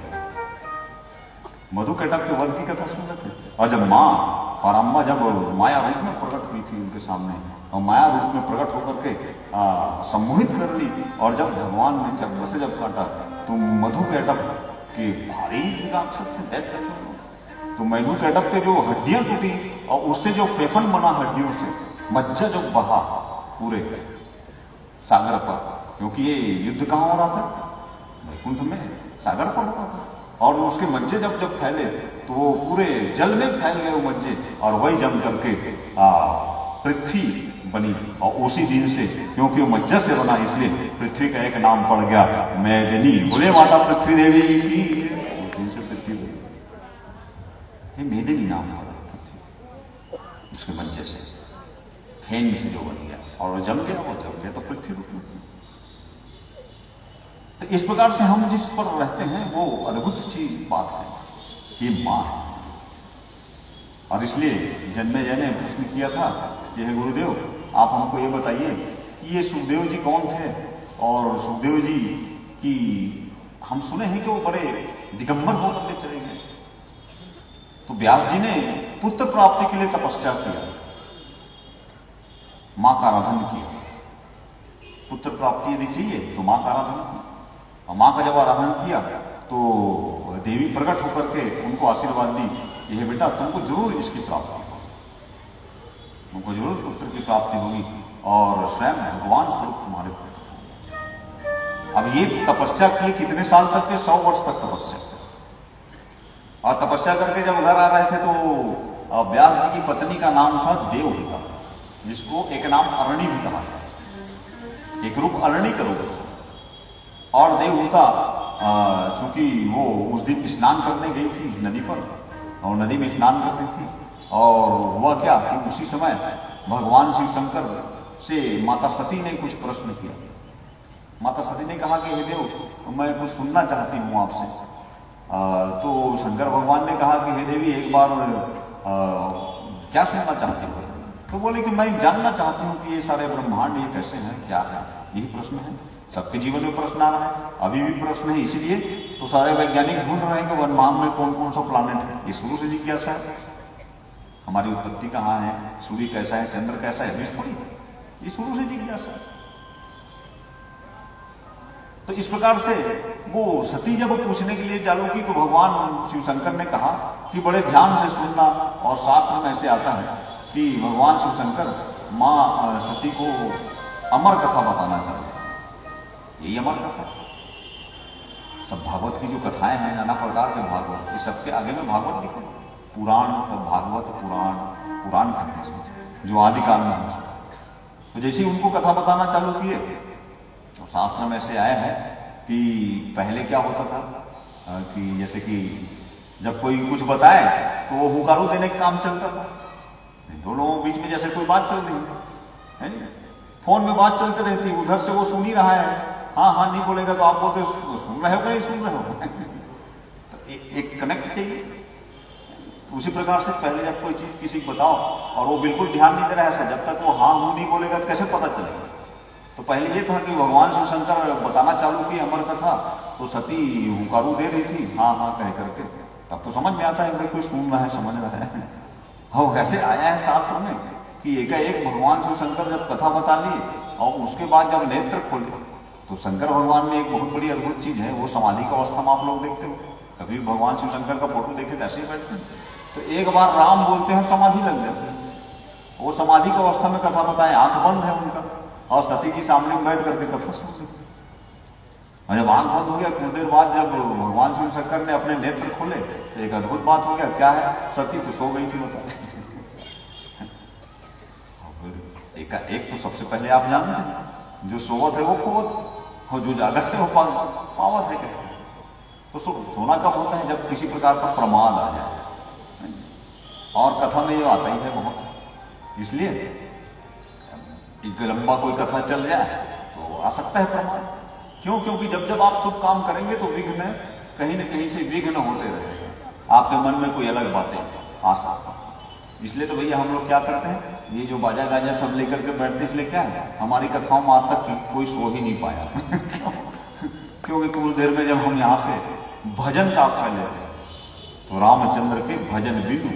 मधु कैटभ के वध की कथा सुन रहे थे। और जब माँ और अम्मा जब माया रूप में प्रकट हुई थी उनके सामने, और माया रूप में प्रकट होकर के सम्मोहित कर ली, और जब भगवान ने चक्र से जब काटा तो मधु कैटभ के भारी राक्षस थे, दैत्य थे। तो मधु कैटभ के जो हड्डियां टूटी और उससे जो फेफन बना हड्डियों से, मज्जा जो बहा पूरे सागर पर, क्योंकि ये युद्ध कहां हो रहा था? वैकुंठ में, सागर पर हो रहा था। और उसके मज्जे जब जब फैले तो वो पूरे जल में फैल गए वो मज्जे, और वही जम करके पृथ्वी बनी। और उसी दिन से, क्योंकि वो मज्जा से बना इसलिए पृथ्वी का एक नाम पड़ गया मैदिनी। बोले माता पृथ्वी देवी की, उस दिन से पृथ्वी ये मैदिनी नाम पड़ा उसके मज्जे से, फेन से जो बन गया और जम गया, वो जम गया तो पृथ्वी रूप में। तो इस प्रकार से हम जिस पर रहते हैं वो अद्भुत चीज बात है, ये मां है। और इसलिए जन्मे जय ने प्रश्न किया था कि हे गुरुदेव आप हमको ये बताइए कि ये सुखदेव जी कौन थे, और सुखदेव जी की हम सुने हैं कि वो बड़े दिगंबर होकर के चले गए। तो व्यास जी ने पुत्र प्राप्ति के लिए तपस्या किया, मां का आराधन किया। पुत्र प्राप्ति यदि चाहिए तो मां का आराधन किया, और मां का जब आराधन किया तो देवी प्रकट होकर के उनको आशीर्वाद दी, यह बेटा तुमको जरूर इसकी प्राप्ति होगी, तुमको जरूर पुत्र की प्राप्ति होगी, और स्वयं भगवान स्वरूप तुम्हारे पुत्र। अब ये तपस्या की कितने साल तक के? 100 वर्ष तक तपस्या। और तपस्या करके जब घर आ रहे थे तो व्यास जी की पत्नी का नाम था देवहूता, जिसको एक नाम अरणी भी कहा है, एक रूप अरणी का रूप। और देवहूता चूंकि वो उस दिन स्नान करने गई थी नदी पर, और नदी में स्नान कर रही थी, और हुआ क्या कि उसी समय भगवान शिव शंकर से माता सती ने कुछ प्रश्न किया। माता सती ने कहा कि हे देव मैं कुछ सुनना चाहती हूँ आपसे। तो शंकर भगवान ने कहा कि हे देवी एक बार क्या सुनना चाहती हो? तो बोले कि मैं जानना चाहती हूँ कि ये सारे ब्रह्मांड ये कैसे हैं, क्या है, यही प्रश्न है। सबके जीवन में प्रश्न आ रहा है, अभी भी प्रश्न है, इसलिए तो सारे वैज्ञानिक ढूंढ रहे हैं कि ब्रह्मांड में कौन कौन सा प्लानिट है। ये शुरू से जिज्ञासा है, हमारी उत्पत्ति कहाँ है, सूर्य कैसा है, चंद्र कैसा है, बीच थोड़ी, ये शुरू से जिज्ञासा है। तो इस प्रकार से वो सती जब पूछने के लिए चालू की तो भगवान शिव शंकर ने कहा कि बड़े ध्यान से सुनना, और शास्त्र में ऐसे आता है कि भगवान शिव शंकर मां सती को अमर कथा बताना चाहते, यही अमर कथा। सब भागवत की जो कथाएं हैं, नाना प्रकार के भागवत, इस सबके आगे में भागवत लिखे, पुराण भागवत पुराण, पुराण कहते हैं जो आदिकाल में हो। तो जैसे ही उनको कथा बताना चालू किए तो शास्त्र में ऐसे आया है कि पहले क्या होता था कि जैसे कि जब कोई कुछ बताए तो वो हुकारू देने का काम चलता था। दो लोगों के बीच में जैसे कोई बात चल रही है, फोन में बात चलती रहती, उधर से वो सुन ही रहा है, हाँ हाँ नहीं बोलेगा तो आप बोलते सुन रहे हो कि नहीं सुन रहे हो। तो एक कनेक्ट चाहिए, उसी प्रकार से पहले जब कोई चीज किसी को बताओ और वो बिल्कुल ध्यान नहीं दे रहा है, जब तक वो हाँ हूं नहीं बोलेगा तो कैसे पता चलेगा। तो पहले ये था कि भगवान शिव शंकर बताना चालू की अमर कथा, तो सती हुंकारू दे रही थी हाँ हाँ कह करके, तब तो समझ में आता है भाई कोई सुन रहा है समझ रहा है। हाँ वैसे आया है शास्त्र में कि एकाएक भगवान शिव शंकर जब कथा बता ली और उसके बाद जब नेत्र खोले तो शंकर भगवान में एक बहुत बड़ी अद्भुत चीज है, वो समाधि का अवस्था में आप लोग देखते हो, कभी भगवान शिव शंकर का फोटो देखे तो ऐसे ही बैठते हैं, तो एक बार राम बोलते हैं समाधि लग जाते हैं, वो समाधि की अवस्था में कथा बताए, आंख बंद है उनका और सती जी सामने में बैठ करके कथा सुन ली। और जब आंख बंद हो गया कुछ देर बाद जब भगवान शिव शंकर ने अपने नेत्र खोले तो एक अद्भुत बात हो गया, क्या है, सती तो सो गई थी बता। एक तो सबसे पहले आप जानते हैं जो सोवत है वो खोवत और जो जागत है वो पावत है। तो सोना कब होता है, जब किसी प्रकार का प्रमाद आ जाए, और कथा में ये आता ही है बहुत, इसलिए एक लंबा कोई कथा चल जाए तो आ सकता है प्रमाद। क्यों? क्योंकि जब जब आप शुभ काम करेंगे तो विघ्न कहीं न कहीं से विघ्न होते रहेंगे, आपके मन में कोई अलग बातें आ सकती। इसलिए तो भैया हम लोग क्या करते हैं, ये जो बाजा गाजा सब लेकर के बैठते, इसलिए क्या है हमारी कथाओं में आज तक कोई सो ही नहीं पाया। क्योंकि कुछ देर में जब हम यहाँ से भजन का आश्रय लेते हैं तो रामचंद्र के भजन बिनु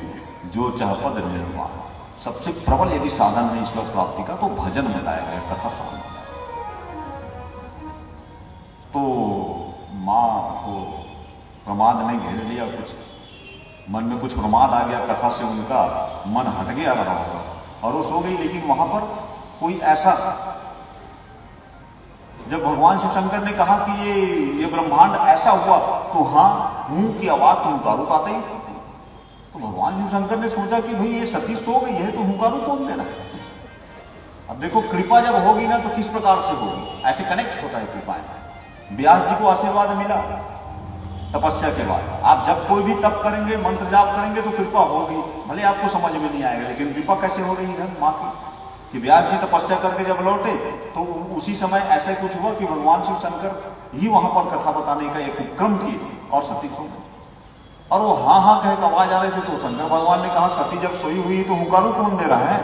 जो चाह पद निर्वाण, सबसे प्रबल यदि साधन है ईश्वर प्राप्ति का तो भजन बताया गया, कथा साधन। तो माँ को प्रमाद ने घेर लिया, कुछ मन में कुछ प्रमाद आ गया, कथा से उनका मन हट गया रहा होगा और वो सो गई। लेकिन वहां पर कोई ऐसा, जब भगवान शिव शंकर ने कहा कि ये ब्रह्मांड ऐसा हुआ तो हाँ हूं की आवाज तो हुंकारू पाते ही, तो भगवान शिव शंकर ने सोचा कि भाई ये सती सो गई है तो हुंकारू कौन दे रहा है। अब देखो कृपा जब होगी ना तो किस प्रकार से होगी, ऐसे कनेक्ट होता है कृपा। व्यास जी को आशीर्वाद मिला तपस्या के बाद, आप जब कोई भी तप करेंगे मंत्र जाप करेंगे तो कृपा होगी, भले आपको समझ में नहीं आएगा, लेकिन कृपा कैसे हो रही है माँ की, कि व्यास जी तपस्या करके जब लौटे तो उसी समय ऐसे कुछ हुआ कि भगवान शिव शंकर ही वहां पर कथा बताने का एक उपक्रम किए और सती खो गई। और वो हाँ हाँ कह के आवाज आ रही थी, तो शंकर भगवान ने कहा सती जब सोई हुई तो हुंकारू कौन दे रहा है।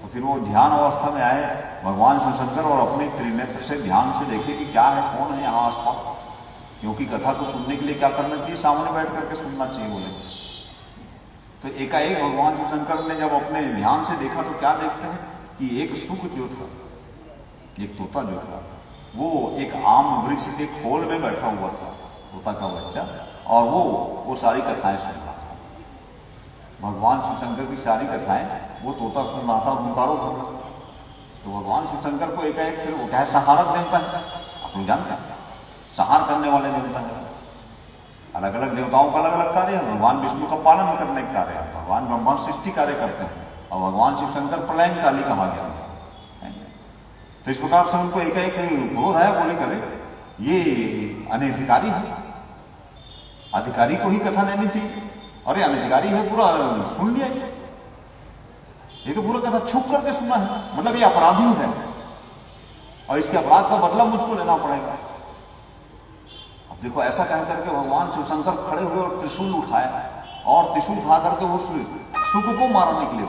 तो फिर वो ध्यान अवस्था में आए भगवान शिव शंकर और अपने त्रिनेत्र से ध्यान से देखे कि क्या है, कौन है यहाँ आसपास, क्योंकि कथा को सुनने के लिए क्या करना चाहिए, सामने बैठ करके सुनना चाहिए बोले। तो एकाएक भगवान शिव शंकर ने जब अपने ध्यान से देखा तो क्या देखते हैं कि एक सुख जो था, एक तोता जो था, वो एक आम वृक्ष के खोल में बैठा हुआ था, तोता का बच्चा, और वो सारी कथाएं सुन रहा था। भगवान शिव शंकर की सारी कथाएं वो तोता सुन रहा था, हुंकारो भर रहा। तो भगवान शिव शंकर को एकाएक फिर वो क्या है, सहारक देवता है, आप लोग जानते हैं, सहार करने वाले देवता है। अलग अलग देवताओं का अलग अलग कार्य है, भगवान विष्णु का पालन करने का कार्य है, भगवान ब्रह्मा सृष्टि कार्य करते हैं, और भगवान शिव शंकर प्रलयंकाली कहा गया है। तो इस प्रकार से उनको एक क्रोध है, बोले करे ये अनधिकारी है, अधिकारी को ही कथा देनी चाहिए, अरे अनधिकारी है पूरा सुन लिया, ये तो पूरा कथा छुप करके सुना है, मतलब ये अपराधी है और इसके अपराध का बदला मुझको लेना पड़ेगा। अब देखो ऐसा कह करके भगवान शिव शंकर खड़े हुए और त्रिशूल उठाया, और त्रिशूल उठा करके वो सुख को मारने के लिए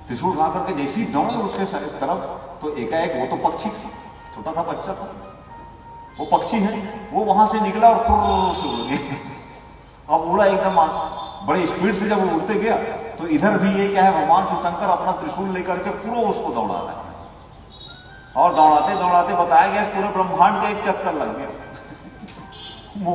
त्रिशूल उठा करके जैसे ही दौड़े उसके तरफ, तो एकाएक वो तो पक्षी था, छोटा सा बच्चा था, वो पक्षी है, वो वहां से निकला और फुर्र से उड़ गया। अब उड़ा एकदम बड़े स्पीड से, जब उड़ते गया तो इधर भी ये क्या है, भगवान शिव शंकर अपना त्रिशूल लेकर के पूरा उसको दौड़ा रहा है, और दौड़ाते दौड़ाते बताया गया पूरे ब्रह्मांड का एक चक्कर लग गया। वो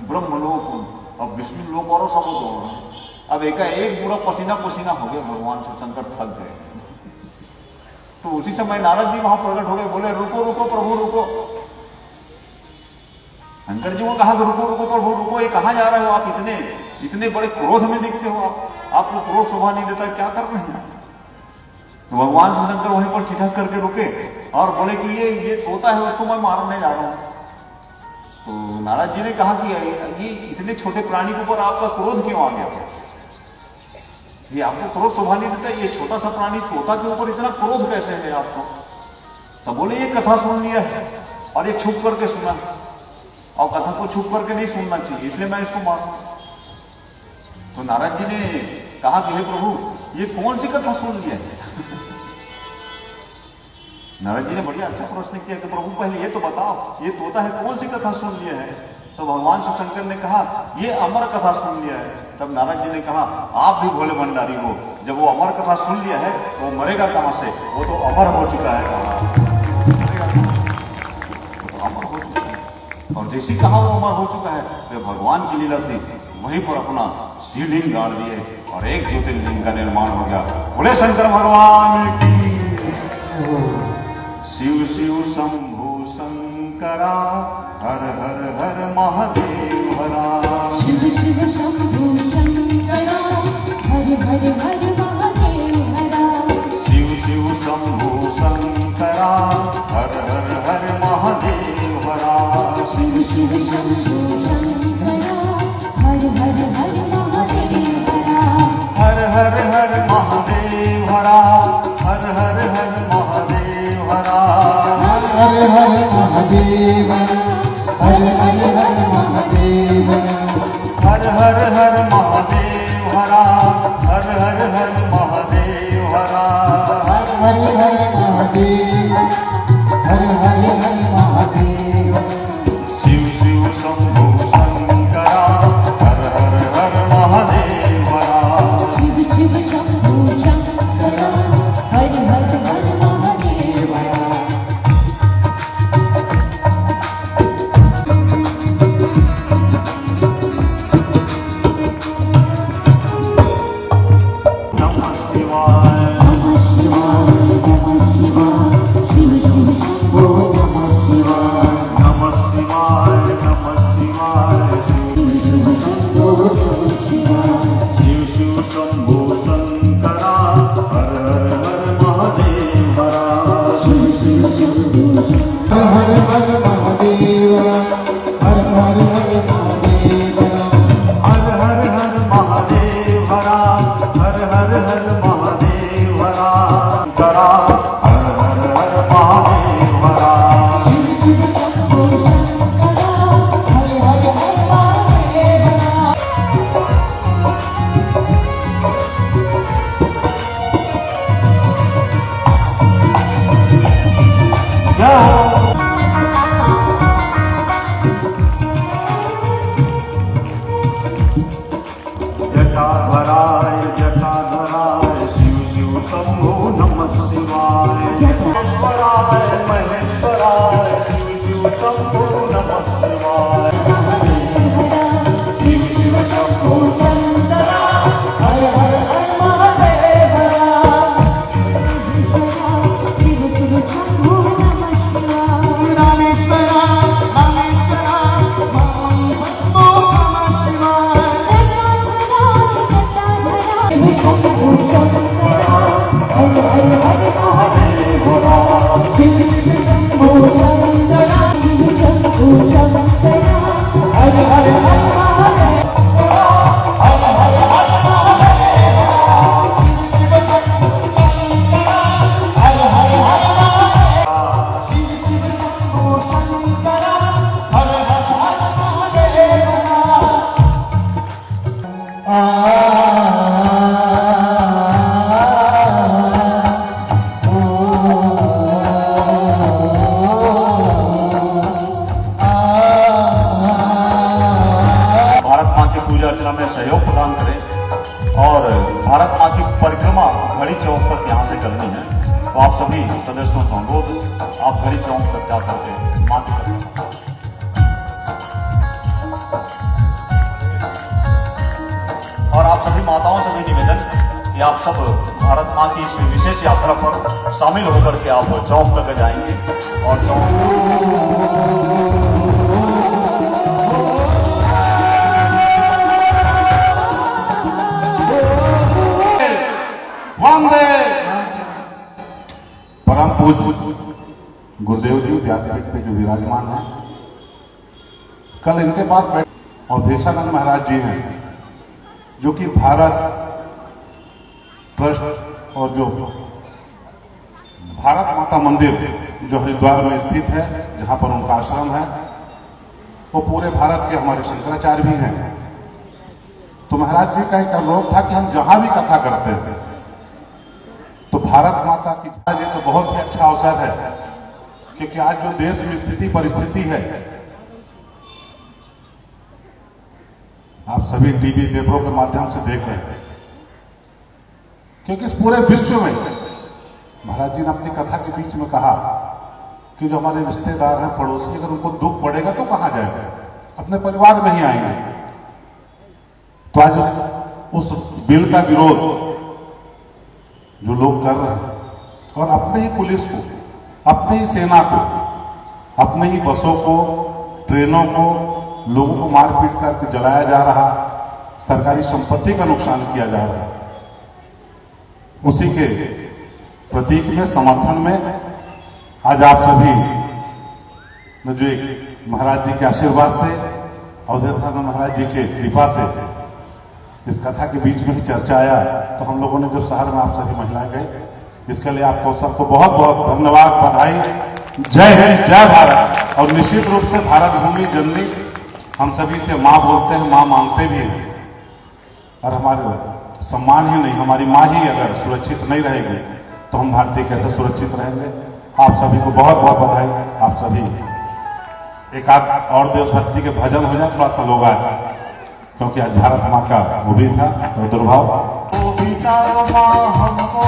ब्रह्मलोक अब विष्णु लोक और सब दौड़ रहे हैं। अब एक पूरा पसीना पसीना हो गया, भगवान शिव शंकर थक गए। तो उसी समय नारद जी वहां प्रकट हो गए, बोले रुको रुको प्रभु रुको। शंकर जी को कहा रुको रुको प्रभु रुको, ये कहां जा रहे हो आप, इतने बड़े क्रोध में दिखते हो, आपको क्रोध शोभा नहीं देता, क्या कर रहे हैं। तो भगवान शिव शंकर वहीं पर ठिठक करके रुके और बोले कि ये तोता है, उसको मैं मारने जा रहा हूं। तो नारद जी ने कहा कि ये इतने छोटे प्राणी के ऊपर आपका क्रोध क्यों आ गया, ये आपको क्रोध शोभा नहीं देता, ये छोटा सा प्राणी तोता के ऊपर इतना क्रोध कैसे है आपको। तो बोले ये कथा सुन लिया है और ये छुप करके सुना, और कथा को छुप करके नहीं सुनना चाहिए, इसलिए मैं इसको मानू। तो नारद जी ने कहा कि हे प्रभु, ये कौन सी कथा सुन लिया है? नारद जी ने बढ़िया अच्छा प्रश्न किया कि प्रभु पहले ये तो बताओ, ये तोता है कौन सी कथा सुन लिया है? तो भगवान शिव शंकर ने कहा ये अमर कथा सुन लिया है। तब नारद जी ने कहा आप भी भोले भंडारी हो, जब वो अमर कथा सुन लिया है तो वो मरेगा कहां से? वो तो अमर हो चुका है। तो अमर हो चुका है, और जैसे कहा वो अमर हो चुका है, तो भगवान की लीला थी, वहीं पर अपना शिवलिंग गाड़ दिए और एक ज्योतिर्लिंग का निर्माण हो गया। बोले शंकर भगवान की। शिव शिव शंभु शंकरा, हर हर हर महादेव हरा। शिव शिव शंभु शंकरा, हर हर हर महादेव हरा। शिव शिव शंभु शंकरा, हर हर हर महादेव हरा। शिव शिव शंभु शंकरा, हर हर हर महादेव हरा। हर हर हर महादेव हरा, हर हर हर महादेव हरा। हर हर महादेव, हर हर हर महादेव, हर हर हर महादेव हरा, हर हर हर महादेव हरा। हर हर हर महादेव, हर हर हर महादेव। शिव शिव शंभु शंकरा, हर हर हर महादेव हरा। शिव शिव शंभु शंकरा, हर हर हर महादेव हरा। नमः शिवाय। नमः शिवाय, नमः शिवाय, शिव शिव शंभो नमः शिवाय। नमः शिवाय, नमः शिवाय, शिव शिव शंभो नमः शिवाय। शिव शिव शंभु शंकरा, हर हर हर महादेव हरा। शिव शिव शंभो हर हर महादेव, हर हर हर महादेव। हर हर हर महादेव हरा, हर हर हर महादेव हरा। करा हर हर हर महादेव हरा। शिव शिव शंभो शंकरा, हर हर हर महादेव। जय हो। जटाधराय जटाधराय, शिव शिव शंभो नमः शिवाय। महेश्वराय महेश्वराय, शिव शिव शंभो नमः शिवाय। शिव शिव शंभो शंकरा, हर हर हर महादेव। शिव शिव शंभो नमः शिवाय। रामेश्वरा रामेश्वरा, मां शंभो नमः शिवाय। शिव शंभो शंकरा, हर हर हर महादेव। शिव शिव शंभो शंकरा, शिव शंभो शंकरा, हर हर हर महादेव। हर हर हर महादेव। शिव शंभो शंकरा, हर हर हर महादेव। शिव शिव शंभो शंकरा, हर हर हर महादेव। भारत माँ की पूजा अर्चना में सहयोग प्रदान करें और भारत माँ की परिक्रमा घड़ी चौक तक यहाँ से करनी है। तो आप सभी सदस्यों से अनुरोध, आप घड़ी चौक तक जा करके माँ की परिक्रमा। और आप सभी माताओं से भी निवेदन कि आप सब भारत माँ की इस विशेष यात्रा पर शामिल होकर के आप चौक तक जाएंगे और चौक वंदे परम पूज्य गुरुदेव जी व्यासपीठ पे जो विराजमान हैं, कल इनके पास बैठे अवधेशानंद महाराज जी हैं, जो कि भारत ट्रस्ट और जो भारत माता मंदिर जो हरिद्वार में स्थित है, जहां पर उनका आश्रम है, वो पूरे भारत के हमारे शंकराचार्य भी हैं। तो महाराज जी का एक अनुरोध था कि हम जहां भी कथा करते हैं तो भारत माता की जय। ये तो बहुत ही अच्छा अवसर है, क्योंकि आज जो देश में स्थिति परिस्थिति है, आप सभी टीवी पेपरों के माध्यम से देख रहे हैं, क्योंकि इस पूरे विश्व में महाराज जी ने अपनी कथा के बीच में कहा कि जो हमारे रिश्तेदार हैं, पड़ोसी, अगर उनको दुख पड़ेगा तो कहां जाएंगे? अपने परिवार में ही आएंगे। तो आज उस बिल का विरोध जो लोग कर रहे हैं और अपने ही पुलिस को, अपने ही सेना को, अपने ही बसों को, ट्रेनों को, लोगों को मारपीट करके जलाया जा रहा, सरकारी संपत्ति का नुकसान किया जा रहा, उसी के प्रतीक में, समर्थन में आज आप सभी ने जो एक महाराज जी के आशीर्वाद से, अवधेशानंद महाराज जी के कृपा से इस कथा के बीच में ही चर्चा आया, तो हम लोगों ने जो शहर में आप सभी महिलाएं गए, इसके लिए आपको सबको बहुत बहुत धन्यवाद, बधाई। जय हिंद, जय भारत। और निश्चित रूप से भारत भूमि जननी, हम सभी से माँ बोलते हैं, माँ मानते भी हैं, और हमारे सम्मान ही नहीं, हमारी माँ ही अगर सुरक्षित नहीं रहेगी तो हम भारतीय कैसे सुरक्षित रहेंगे। आप सभी को बहुत बहुत बधाई। आप सभी एक आध और देशभक्ति के भजन हो जाए, थोड़ा सा लोग आए, क्योंकि आज भारत माँ का वो भी था तो दुर्भाव। हमको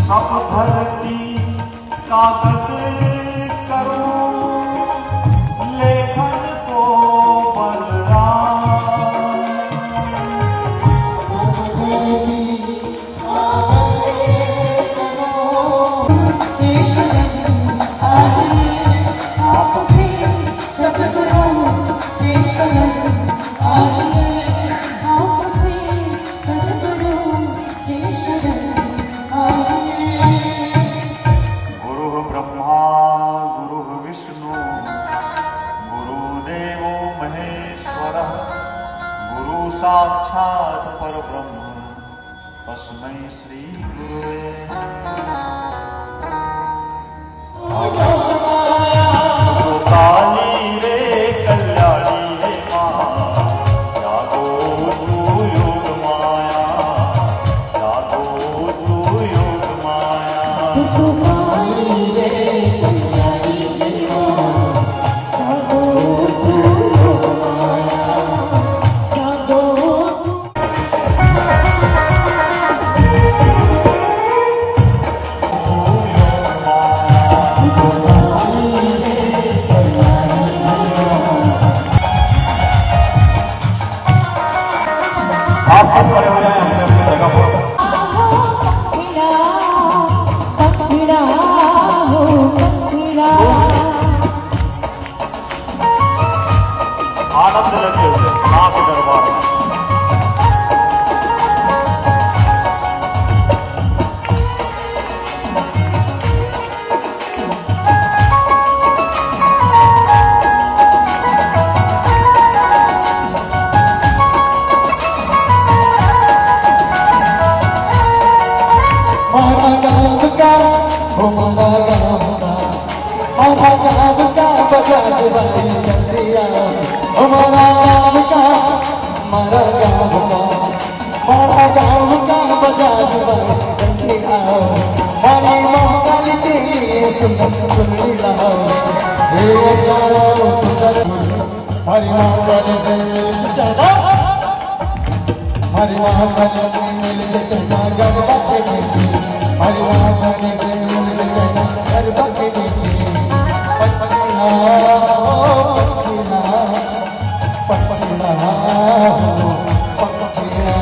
सब धरती कागज करो लेखन को बलराम। गुरु ब्रह्मा आप सब खड़े हो जाएं अपने अपने जगह पर। आनंद लगे हुए मां के दरबार में। हरि मंगल से हरि मंगल से मिल कहना गरबा के नीति हरि मंगल से मिल कहना गरबा के नीति पटना पटना पटना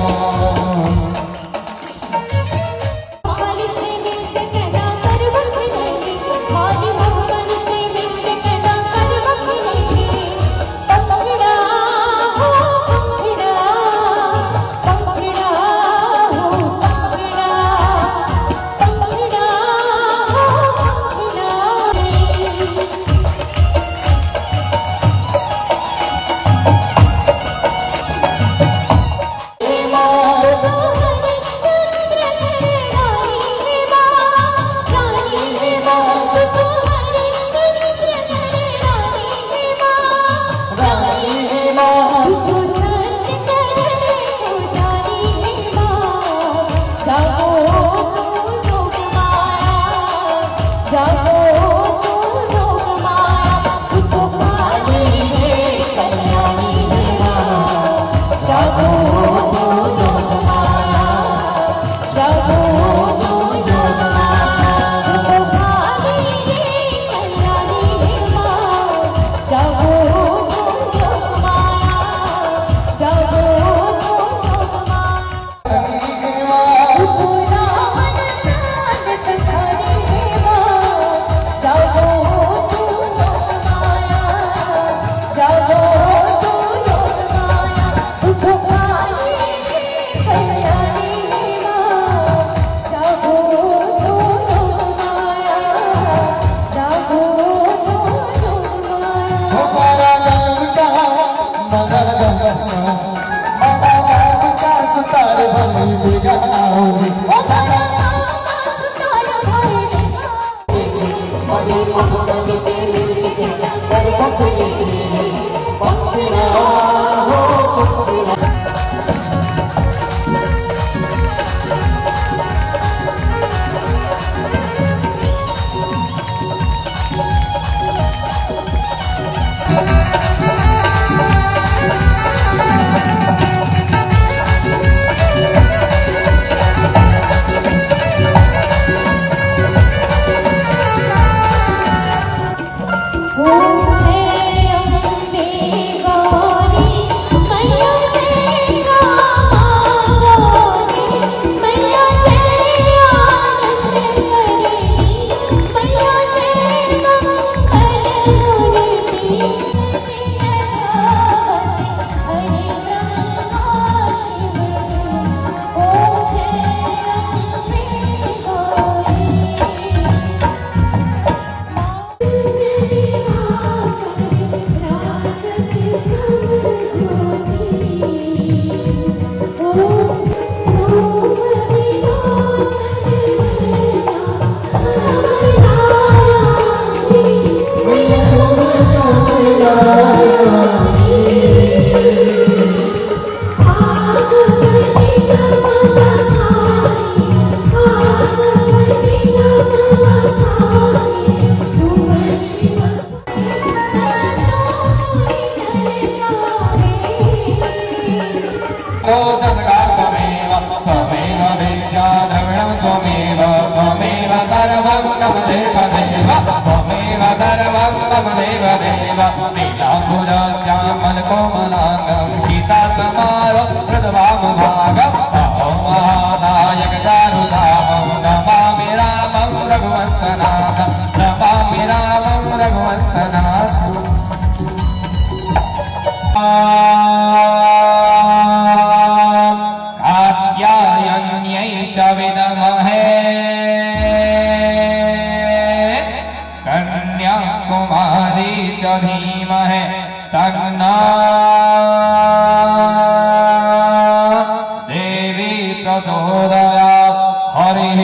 कमलेव देव त्वमेव सर्वं कमलेव देव नीलाम्बुजश्यामलकोमलाङ्गं सीतासमारो मृदवामभागम् अहं महानायक दारुधामं नमामि रामं रघुवंशनाथं नमामि रामं रघुवंशनाथम् कात्यायन्यै च विद्महे कन्याकुमारी च धीमहि तन्नो देवी प्रचोदयात् हरिः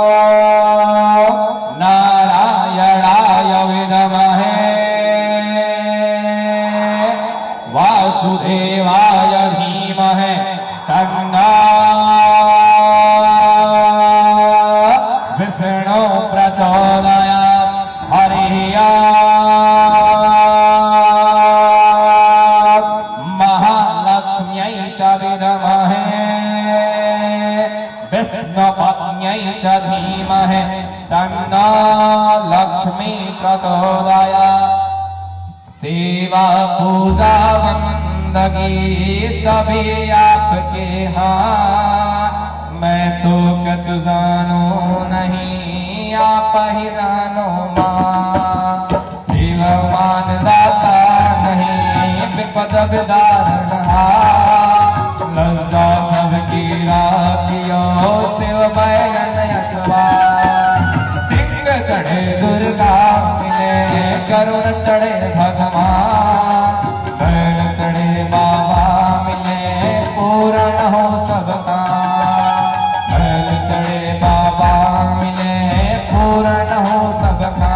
ओम् नारायणाय विद्महे वासुदेवाय धीमहि तन्नो विष्णु प्रचोदयात् हरिः ओम् महालक्ष्म्यै च विद्महे विष्णुपत्न्यै च धीमहि तन्नो लक्ष्मी प्रचोदयात् सेवा पूजा वंदगी सभी आपके हाथ मैं तो कछु जानो नहीं आप ही जानो मां शिवमान दाता नहीं विपद विदारण लज्जा सबकी राखियो शिव बैरन अथवा सिंह चढ़े दुर्गा मिले करुण चढ़े भगवान बैल चढ़े बाबा मिले पूर्ण हो सबका बैल चढ़े बाबा मिले पूर्ण हो सबका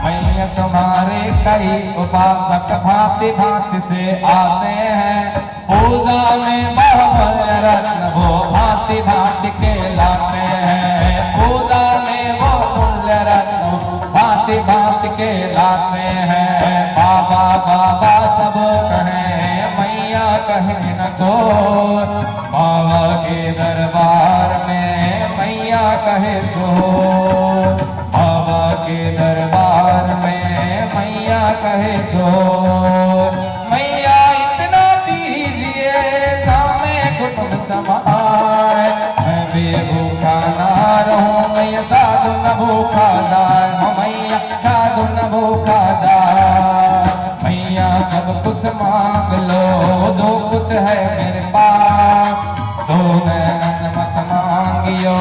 मैया तुम्हारे कई उपासक भांति भांति से आते हैं पूजा में बहुमूल्य रत्न वो भांति भांति के लाते हैं पूजा में वो मूल्य रत्न भांति भांति के लाते हैं बाबा बाबा सब कहे मैया कहे न तो बाबा के दरबार में मैया कहे तो बाबा के दरबार में मैया कहे तो मैया इतना दीजिए सामने कुटुंब समाए मैं भी भूखा ना रहूं मैया साधु न भूखा दार मैया साधु न भूखा दार मैया सब कुछ मांग लो जो कुछ है मेरे पास तो नैन मत मांगियो